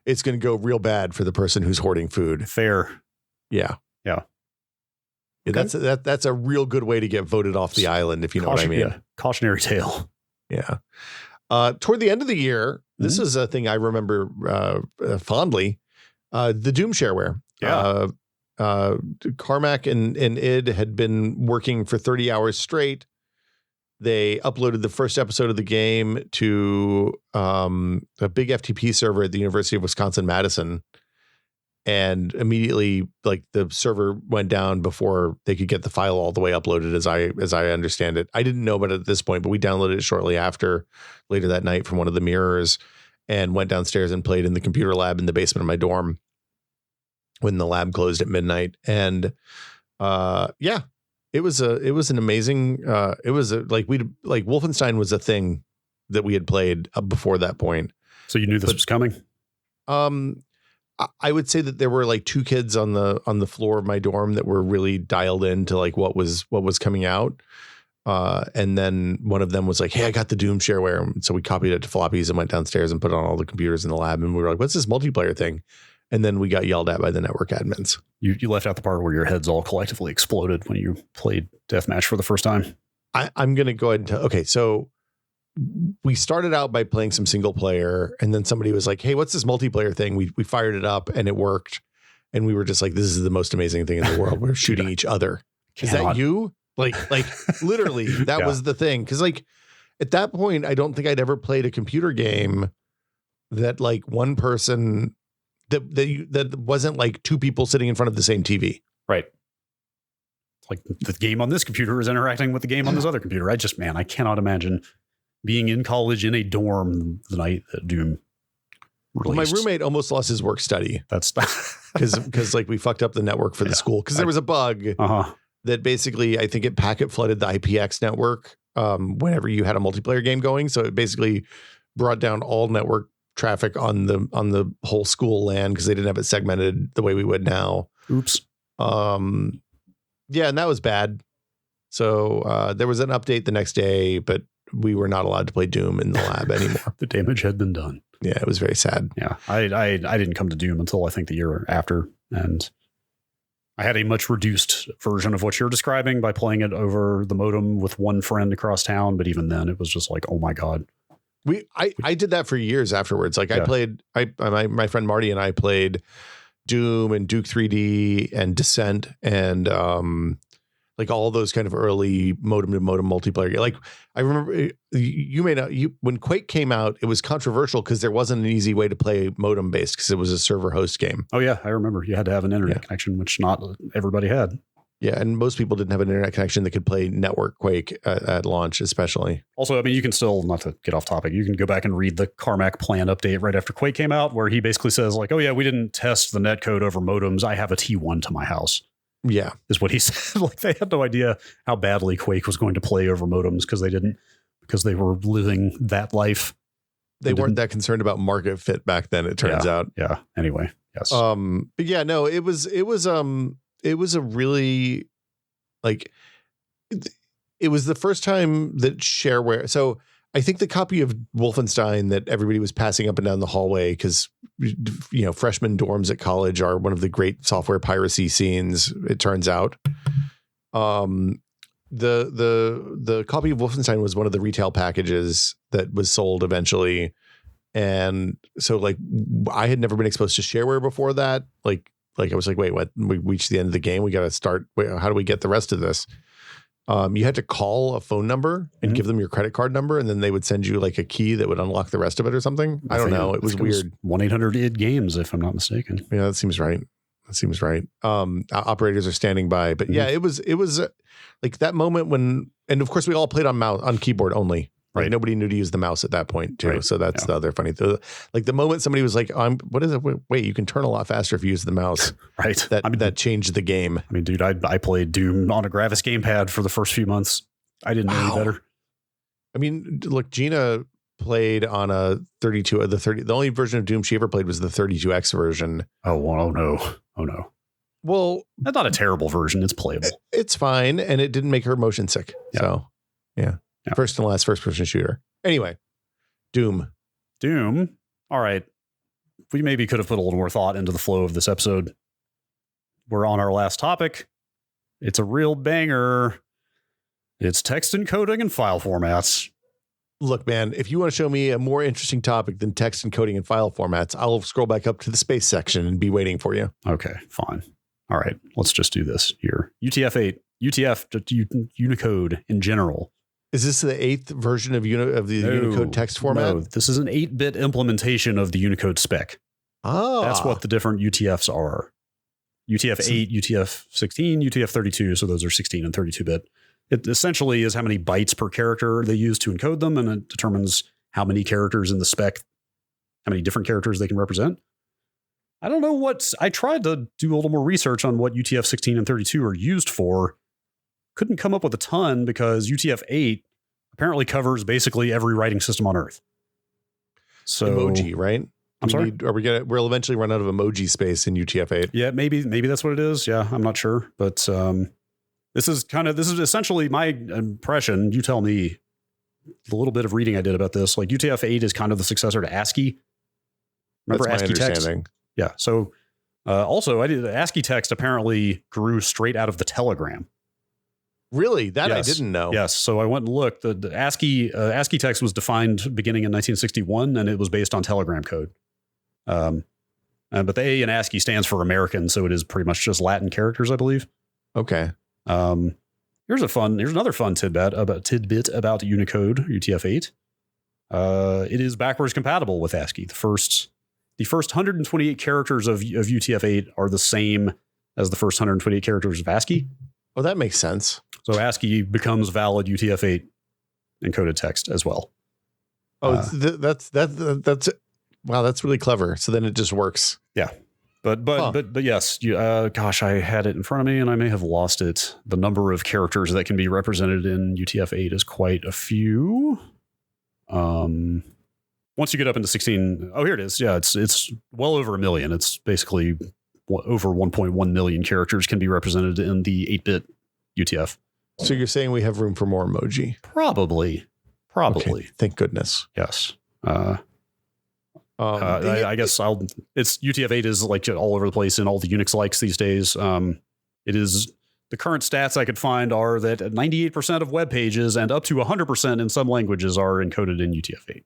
it's going to go real bad for the person who's hoarding food. Fair. Yeah. Okay. That's a real good way to get voted off the island, if you know what I mean. Yeah. Cautionary tale. Yeah. Toward the end of the year, this is a thing I remember fondly. The Doom shareware. Yeah. Carmack and id had been working for 30 hours straight. They uploaded the first episode of the game to a big FTP server at the University of Wisconsin-Madison. And immediately, like, the server went down before they could get the file all the way uploaded, as I understand it. I didn't know about it at this point, but we downloaded it shortly after, later that night, from one of the mirrors, and went downstairs and played in the computer lab in the basement of my dorm when the lab closed at midnight. And it was an amazing. Wolfenstein was a thing that we had played before that point. So you knew this was coming? I would say that there were like two kids on the floor of my dorm that were really dialed into like what was coming out. And then one of them was like, "Hey, I got the Doom shareware." And so we copied it to floppies and went downstairs and put it on all the computers in the lab. And we were like, "What's this multiplayer thing?" And then we got yelled at by the network admins. You left out the part where your heads all collectively exploded when you played Deathmatch for the first time. I'm going to go ahead and okay, so we started out by playing some single player, and then somebody was like, "Hey, what's this multiplayer thing?" We fired it up and it worked. And we were just like, "This is the most amazing thing in the world. We're shooting each other." Is that you? Like literally, that was the thing. Because like at that point, I don't think I'd ever played a computer game that like one person that wasn't like two people sitting in front of the same TV. Right. Like the game on this computer is interacting with the game on this other computer. I cannot imagine being in college in a dorm the night that Doom released. Well, my roommate almost lost his work study. That's because like we fucked up the network for the school because there was a bug that basically I think it packet flooded the IPX network whenever you had a multiplayer game going. So it basically brought down all network traffic on the whole school LAN because they didn't have it segmented the way we would now. Oops. Yeah, and that was bad. So there was an update the next day, but we were not allowed to play Doom in the lab anymore. The damage had been done. Yeah, it was very sad. Yeah, I didn't come to Doom until I think the year after, and I had a much reduced version of what you're describing by playing it over the modem with one friend across town. But even then, it was just like, oh my god. I did that for years afterwards. Like I played, my friend Marty and I played Doom and Duke 3D and Descent and like all those kind of early modem to modem multiplayer. Like I remember you may not, when Quake came out, it was controversial because there wasn't an easy way to play modem based because it was a server host game. Oh yeah, I remember you had to have an internet connection, which not everybody had. Yeah, and most people didn't have an internet connection that could play network Quake at launch, especially. Also, I mean, you can still, not to get off topic, you can go back and read the Carmack plan update right after Quake came out, where he basically says like, oh yeah, we didn't test the netcode over modems. I have a T1 to my house. Yeah. Is what he said. Like they had no idea how badly Quake was going to play over modems because they were living that life. They weren't that concerned about market fit back then, it turns out. Yeah. Anyway, yes. But yeah, no, it was a really like it was the first time that shareware. So I think the copy of Wolfenstein that everybody was passing up and down the hallway because freshman dorms at college are one of the great software piracy scenes. It turns out, the copy of Wolfenstein was one of the retail packages that was sold eventually, and so like I had never been exposed to shareware before that. Like I was like, wait, what? We reached the end of the game. We got to start. Wait, how do we get the rest of this? You had to call a phone number and give them your credit card number, and then they would send you like a key that would unlock the rest of it or something. I don't know. It was weird. 1-800-ID-GAMES, if I'm not mistaken. Yeah, that seems right. Operators are standing by, but yeah, it was like that moment when, and of course we all played on keyboard only. Right. Nobody knew to use the mouse at that point too. Right. So that's the other funny thing. Like the moment somebody was like, what is it? Wait, you can turn a lot faster if you use the mouse. Right. That changed the game. I mean, dude, I played Doom on a Gravis gamepad for the first few months. I didn't know any better. I mean, look, Gina played on a 32, the only version of Doom she ever played was the 32X version. Oh no. Well, that's not a terrible version. It's playable. It's fine. And it didn't make her motion sick. Yeah. So yeah. First and last first person shooter. Anyway, Doom. All right. We maybe could have put a little more thought into the flow of this episode. We're on our last topic. It's a real banger. It's text encoding and file formats. Look, man, if you want to show me a more interesting topic than text encoding and file formats, I'll scroll back up to the space section and be waiting for you. Okay, fine. All right. Let's just do this here. UTF-8, Unicode in general. Is this the 8th version of the Unicode text format? No, this is an 8-bit implementation of the Unicode spec. Oh. That's what the different UTFs are. UTF-8, UTF-16, UTF-32, so those are 16 and 32-bit. It essentially is how many bytes per character they use to encode them, and it determines how many characters in the spec, how many different characters they can represent. I don't know I tried to do a little more research on what UTF-16 and 32 are used for. Couldn't come up with a ton because UTF-8 apparently covers basically every writing system on Earth. So emoji, right? I'm sorry. We'll eventually run out of emoji space in UTF-8. Yeah, maybe that's what it is. Yeah, I'm not sure, but this is essentially my impression. You tell me. The little bit of reading I did about this, like UTF-8 is kind of the successor to ASCII. Remember that's ASCII text? Yeah. So also, ASCII text apparently grew straight out of the telegram. Really? That yes. I didn't know. Yes. So I went and looked. The ASCII text was defined beginning in 1961, and it was based on telegram code. But the A in ASCII stands for American, so it is pretty much just Latin characters, I believe. Okay. Here's another fun tidbit about Unicode, UTF-8. It is backwards compatible with ASCII. the first 128 characters of UTF-8 are the same as the first 128 characters of ASCII. Oh, that makes sense. So ASCII becomes valid UTF-8 encoded text as well. Oh, that's wow, that's really clever. So then it just works. Yeah. But yes, gosh, I had it in front of me and I may have lost it. The number of characters that can be represented in UTF-8 is quite a few. Once you get up into 16, here it is. Yeah, it's well over 1 million. It's basically over 1.1 million characters can be represented in the 8-bit UTF. So you're saying we have room for more emoji? Probably. Okay, thank goodness. Yes. I guess it's UTF-8 is like all over the place in all the Unix likes these days. It is the current stats I could find are that 98% of web pages and up to 100% in some languages are encoded in UTF-8.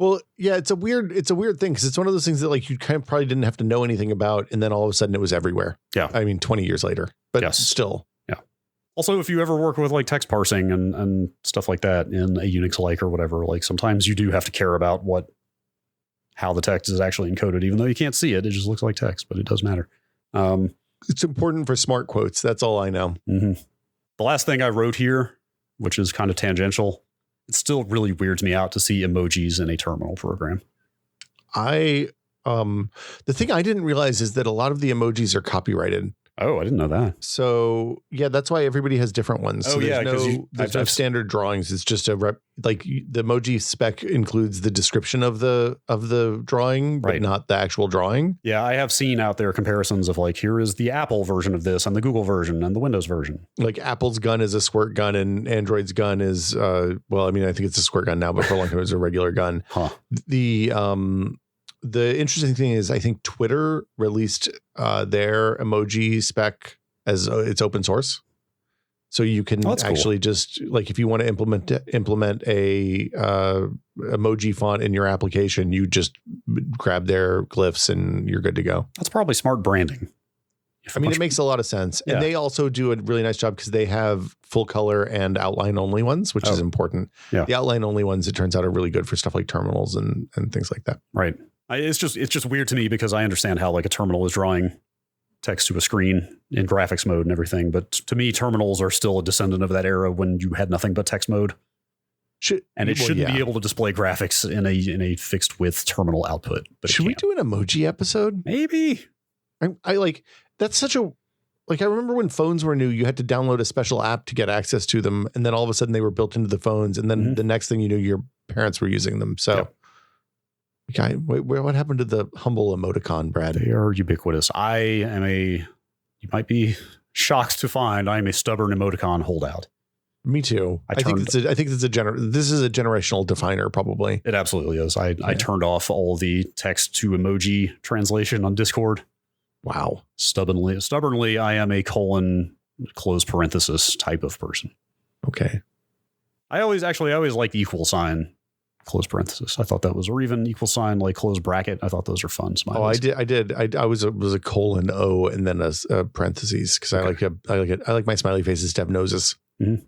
Well, yeah, it's a weird thing because it's one of those things that like you kind of probably didn't have to know anything about, and then all of a sudden it was everywhere. Yeah, I mean, 20 years later, but still. Yeah. Also, if you ever work with like text parsing and stuff like that in a Unix like or whatever, like sometimes you do have to care about how the text is actually encoded, even though you can't see it. It just looks like text, but it does matter. It's important for smart quotes. That's all I know. Mm-hmm. The last thing I wrote here, which is kind of tangential, it still really weirds me out to see emojis in a terminal program. The thing I didn't realize is that a lot of the emojis are copyrighted. Oh, I didn't know that. So yeah, that's why everybody has different ones. So there's no standard drawings. It's just like the emoji spec includes the description of the drawing, but not the actual drawing. Yeah, I have seen out there comparisons of like, here is the Apple version of this and the Google version and the Windows version. Like Apple's gun is a squirt gun and Android's gun is I think it's a squirt gun now, but for a long time it was a regular gun. Huh. The interesting thing is I think Twitter released their emoji spec as it's open source. So you can actually just like, if you want to implement a emoji font in your application, you just grab their glyphs and you're good to go. That's probably smart branding. I mean, it makes a lot of sense. Yeah. And they also do a really nice job because they have full color and outline only ones, which is important. Yeah. The outline only ones, it turns out, are really good for stuff like terminals and things like that. Right. It's just weird to me because I understand how like a terminal is drawing text to a screen in graphics mode and everything. But to me, terminals are still a descendant of that era when you had nothing but text mode. It shouldn't be able to display graphics in a fixed width terminal output. But should we do an emoji episode? Maybe. I like, that's such a, like, I remember when phones were new, you had to download a special app to get access to them. And then all of a sudden they were built into the phones. And then the next thing you knew, your parents were using them. So what happened to the humble emoticon, Brad? They are ubiquitous. You might be shocked to find I'm a stubborn emoticon holdout. Me too. I think this is a generational definer, probably. It absolutely is. I turned off all the text to emoji translation on Discord. Wow. Stubbornly, I am a colon close parenthesis type of person. Okay. I always like equal sign close parenthesis. I thought that was, or even equal sign like close bracket. I thought those are fun smileys. Oh, I did. I was a colon O and then a parentheses because I like it. I like my smiley faces to have noses. Mm-hmm.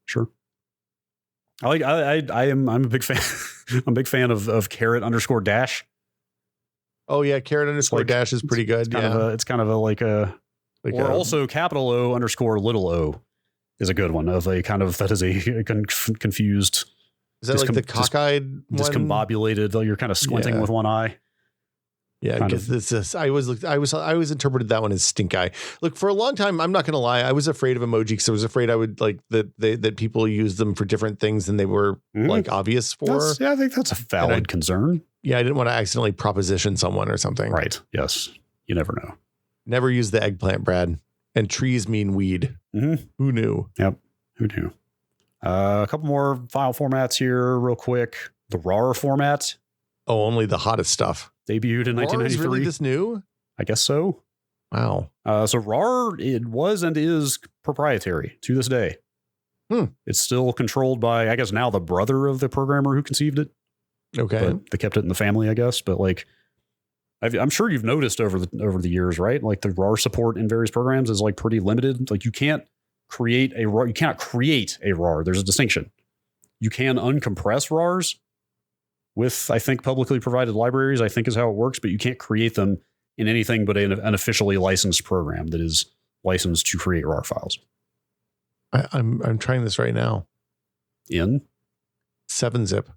Sure. I'm a big fan. I'm a big fan of caret underscore dash. Oh yeah, caret underscore dash is pretty good. It's kind of also capital O underscore little o is a good one of a kind of, that is a confused. Is that like the cockeyed discombobulated? You're kind of squinting with one eye. Yeah, because I always interpreted that one as stink eye. Look, for a long time, I'm not going to lie, I was afraid of emoji because I was afraid I would like that people use them for different things than they were like obvious for. I think that's a valid concern. Yeah, I didn't want to accidentally proposition someone or something. Right. Yes. You never know. Never use the eggplant, Brad. And trees mean weed. Mm-hmm. Who knew? Yep. Who knew? A couple more file formats here real quick. The RAR format. Oh, only the hottest stuff. Debuted in 1993. Is really this new? I guess so. Wow. So RAR, it was and is proprietary to this day. It's still controlled by, I guess now the brother of the programmer who conceived it. Okay. But they kept it in the family, I guess. But like, I'm sure you've noticed over the years, right? Like the RAR support in various programs is like pretty limited. Like you can't create a RAR. You cannot create a RAR. There's a distinction. You can uncompress RARs, with, I think, publicly provided libraries, I think is how it works, but you can't create them in anything but an officially licensed program that is licensed to create RAR files. I'm trying this right now. In 7-zip.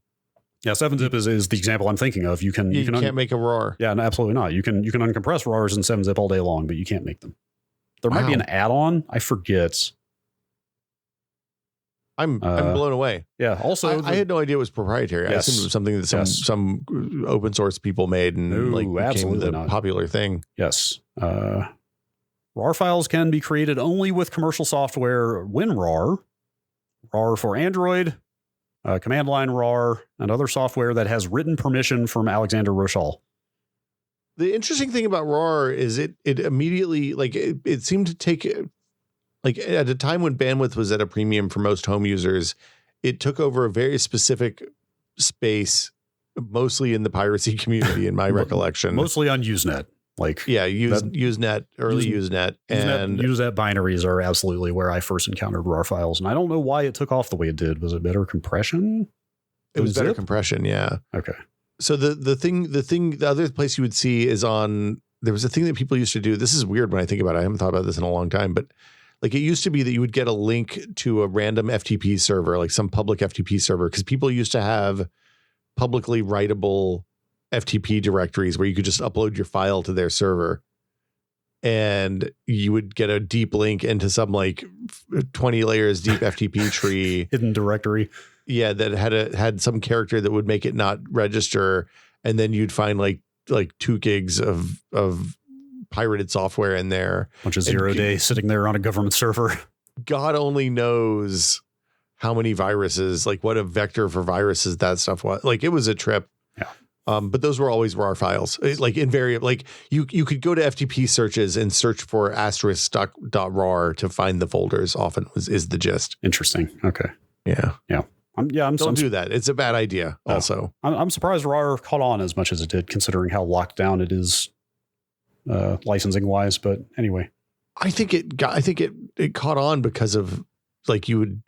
Yeah, 7-zip is the example I'm thinking of. You can't make a RAR. Yeah, no, absolutely not. You can uncompress RARs in 7-zip all day long, but you can't make them. There might be an add-on. I forget. I'm blown away. Yeah. Also, I had no idea it was proprietary. Yes. I assumed it was something that some open source people made and became the popular thing. Yes. RAR files can be created only with commercial software WinRAR, RAR for Android, command line RAR, and other software that has written permission from Alexander Rochal. The interesting thing about RAR is it immediately, like, it seemed to take, like, at a time when bandwidth was at a premium for most home users, it took over a very specific space, mostly in the piracy community, in my recollection. Mostly on Usenet. Like, yeah, Usenet, early Usenet. And Usenet binaries are absolutely where I first encountered RAR files. And I don't know why it took off the way it did. Was it better compression? It was better compression, yeah. Okay. So the other place you would see is there was a thing that people used to do. This is weird when I think about it. I haven't thought about this in a long time, but like, it used to be that you would get a link to a random FTP server, like some public FTP server, because people used to have publicly writable FTP directories where you could just upload your file to their server, and you would get a deep link into some like 20 layers deep FTP tree hidden directory. Yeah, that had some character that would make it not register, and then you'd find like 2 gigs of pirated software in there. Bunch of 0-day sitting there on a government server. God only knows how many viruses, like what a vector for viruses that stuff was. Like, it was a trip. Yeah. But those were always RAR files. Like, invariable, like you could go to FTP searches and search for *.rar to find the folders. Often is the gist. Interesting. Okay. Yeah. Yeah. Don't do that. It's a bad idea. No. Also, I'm surprised RAR caught on as much as it did, considering how locked down it is, licensing wise. But anyway, I think it caught on because of, like, you would.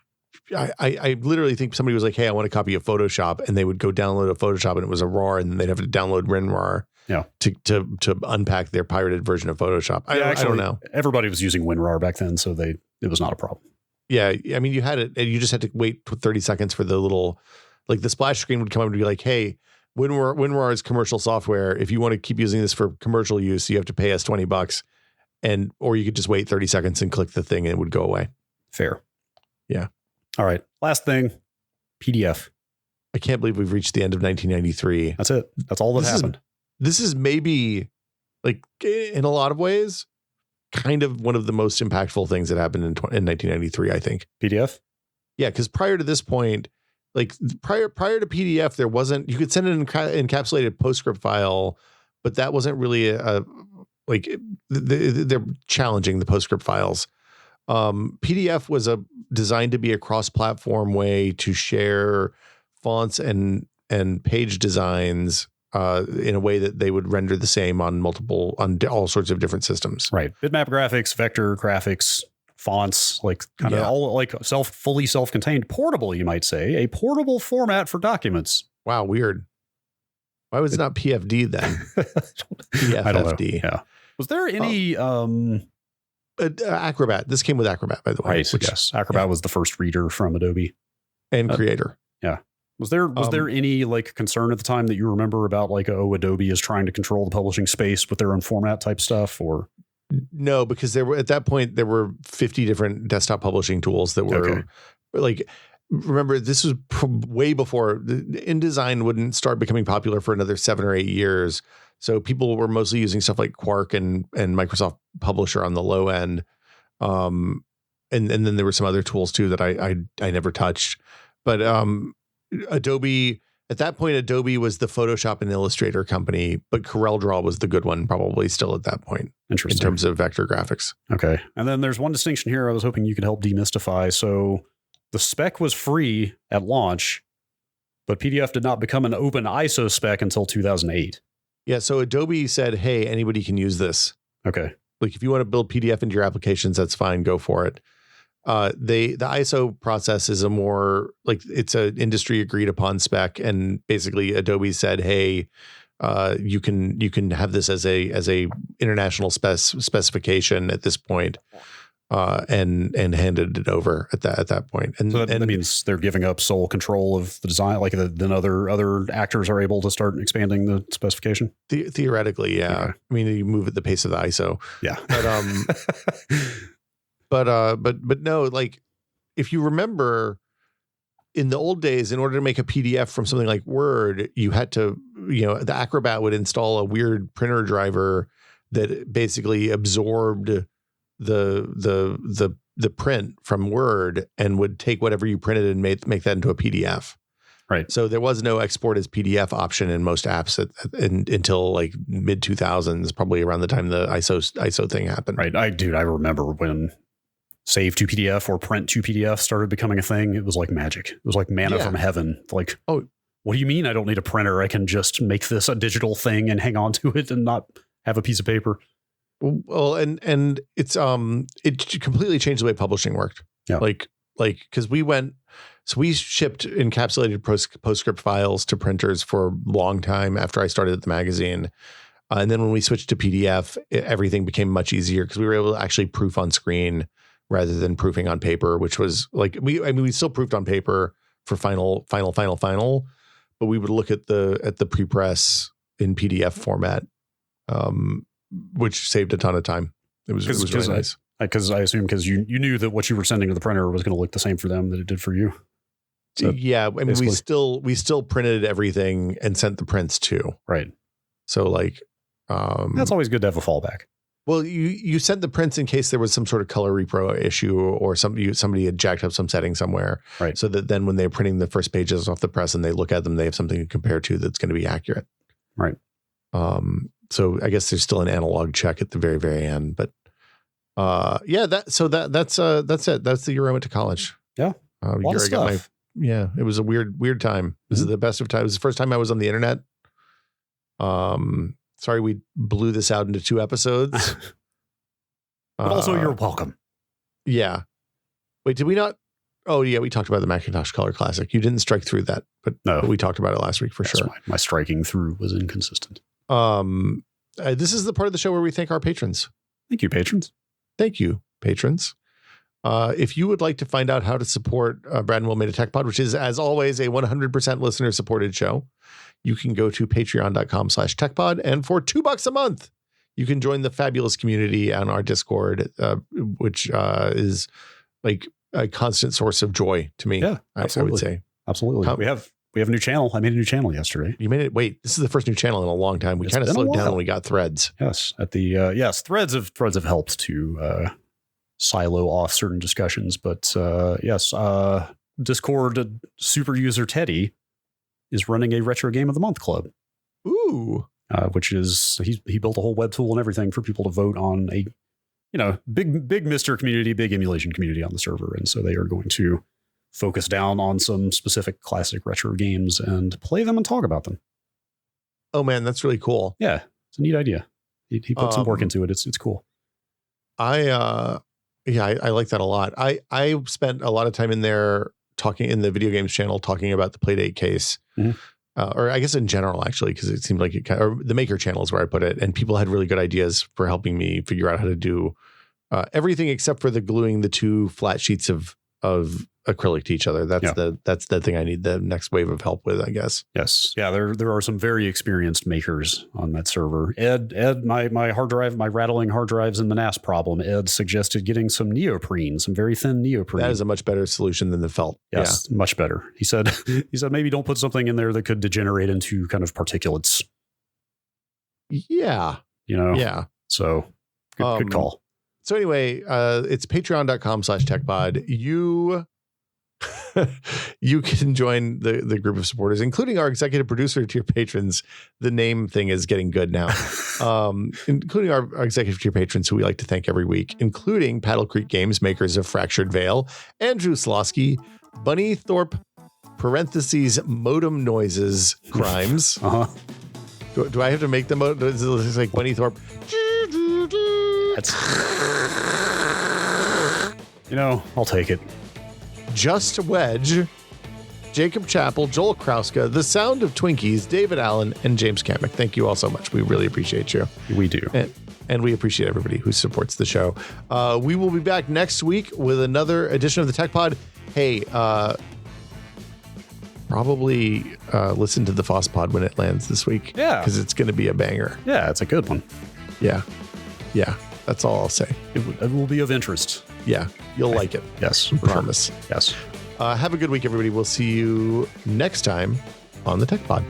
I literally think somebody was like, "Hey, I want a copy of Photoshop," and they would go download a Photoshop, and it was a RAR, and then they'd have to download WinRAR. Yeah. To unpack their pirated version of Photoshop. I don't know. Everybody was using WinRAR back then, so it was not a problem. Yeah, I mean, you had it, and you just had to wait 30 seconds for the little, like, the splash screen would come up and be like, "Hey, WinRAR is commercial software. If you want to keep using this for commercial use, you have to pay us $20." Or you could just wait 30 seconds and click the thing, and it would go away. Fair. Yeah. All right. Last thing, PDF. I can't believe we've reached the end of 1993. That's it. That's all that happened. This is maybe, like, in a lot of ways, kind of one of the most impactful things that happened in 1993, I think. PDF? Yeah, because prior to this point, like prior to PDF, there wasn't, you could send an encapsulated PostScript file, but that wasn't really they're challenging the PostScript files. PDF was designed to be a cross-platform way to share fonts and page designs in a way that they would render the same on all sorts of different systems. Right. Bitmap graphics, vector graphics, fonts, like kind of all like fully self-contained, portable, you might say, a portable format for documents. Wow, weird. Why was it not PFD then? PFFD. I don't know. Yeah. Was there any Acrobat? This came with Acrobat, by the way. Right. Yes. Acrobat was the first reader from Adobe and Creator. Yeah. Was there any like concern at the time that you remember about like, Adobe is trying to control the publishing space with their own format type stuff, or? No, because at that point there were 50 different desktop publishing tools that were like, remember, this was way before InDesign wouldn't start becoming popular for another 7 or 8 years. So people were mostly using stuff like Quark and Microsoft Publisher on the low end. And then there were some other tools too that I never touched. But Adobe, at that point, Adobe was the Photoshop and Illustrator company, but CorelDRAW was the good one, probably still at that point. Interesting. In terms of vector graphics. Okay. And then there's one distinction here I was hoping you could help demystify. So the spec was free at launch, but PDF did not become an open ISO spec until 2008. Yeah. So Adobe said, "Hey, anybody can use this." Okay. Like, if you want to build PDF into your applications, that's fine. Go for it. the ISO process is a more like it's an industry agreed upon spec, and basically Adobe said, hey, you can have this as a international specification at this point, and handed it over at that point. And so that means they're giving up sole control of the design, like then other actors are able to start expanding the specification. Theoretically, yeah. Okay. I mean, you move at the pace of the ISO. Yeah. But no, like if you remember in the old days, in order to make a PDF from something like Word, you had to, the Acrobat would install a weird printer driver that basically absorbed the print from Word and would take whatever you printed and make that into a PDF. Right. So there was no export as PDF option in most apps until like mid 2000s, probably around the time the ISO thing happened. Right. I remember when save to PDF or print to PDF started becoming a thing. It was like magic. It was like manna from heaven. Like, oh, what do you mean I don't need a printer? I can just make this a digital thing and hang on to it and not have a piece of paper. Well, and it's it completely changed the way publishing worked. Yeah. Like because we shipped encapsulated PostScript files to printers for a long time after I started at the magazine. And then when we switched to PDF, everything became much easier because we were able to actually proof on screen rather than proofing on paper, which was like, we still proofed on paper for final, but we would look at the prepress in PDF format, which saved a ton of time. It was really nice. Because I assume you knew that what you were sending to the printer was going to look the same for them that it did for you. So yeah, I mean, we still printed everything and sent the prints too. Right. So like, that's always good to have a fallback. Well, you sent the prints in case there was some sort of color repro issue or somebody had jacked up some setting somewhere. Right. So that then when they're printing the first pages off the press and they look at them, they have something to compare to that's going to be accurate. Right. So I guess there's still an analog check at the very, very end, but that's it. That's the year I went to college. Yeah. A lot of stuff. It was a weird time. This is the best of times. It was the first time I was on the internet. Sorry, we blew this out into 2 episodes. But also, you're welcome. Yeah. Wait, did we not? Oh, yeah, we talked about the Macintosh Color Classic. You didn't strike through that, but we talked about it last week for sure. My striking through was inconsistent. This is the part of the show where we thank our patrons. Thank you, patrons. Thank you, patrons. If you would like to find out how to support Brad and Will Made a Tech Pod, which is, as always, a 100% listener-supported show, you can go to patreon.com/techpod. And for $2 a month, you can join the fabulous community on our Discord, which is like a constant source of joy to me. Yeah, I would say. Absolutely. We have a new channel. I made a new channel yesterday. You made it. Wait, this is the first new channel in a long time. We kind of slowed down when we got threads. Yes. At the threads have helped to silo off certain discussions, but Discord super user Teddy is running a retro game of the month club. Ooh. Which is he built a whole web tool and everything for people to vote on a big Mr. community, big emulation community on the server, and so they are going to focus down on some specific classic retro games and play them and talk about them. Oh man, that's really cool. Yeah, it's a neat idea. He put some work into it. It's cool. I like that a lot. I spent a lot of time in there talking in the video games channel, talking about the Playdate case, or I guess in general, actually, because it seemed like or the Maker channel is where I put it. And people had really good ideas for helping me figure out how to do everything except for the gluing the 2 flat sheets of acrylic to each other. That's the thing I need the next wave of help with, I guess. Yes. Yeah. There are some very experienced makers on that server. Ed, my hard drive, my rattling hard drives and the NAS problem. Ed suggested getting some neoprene, some very thin neoprene. That is a much better solution than the felt. Yes. Yeah. Much better. He said maybe don't put something in there that could degenerate into kind of particulates. Yeah. Yeah. So good call. So anyway, it's patreon.com/techpod. You can join the group of supporters, including our executive producer tier patrons. The name thing is getting good now. Including our executive tier patrons, who we like to thank every week, including Paddle Creek Games, makers of Fractured Veil, Andrew Slosky, Bunny Thorpe, modem noises, crimes. Do I have to make them? Is it like Bunny Thorpe? I'll take it. Just Wedge, Jacob Chappell, Joel Krauska, The Sound of Twinkies, David Allen, and James Kamek. Thank you all so much. We really appreciate you. We do. And we appreciate everybody who supports the show. We will be back next week with another edition of the Tech Pod. Hey, probably listen to the Foss Pod when it lands this week. Yeah. Because it's going to be a banger. Yeah, it's a good one. Yeah. That's all I'll say. It will be of interest. Yeah. You'll like it. Yes. I promise. Sure. Yes. Have a good week, everybody. We'll see you next time on the Tech Pod.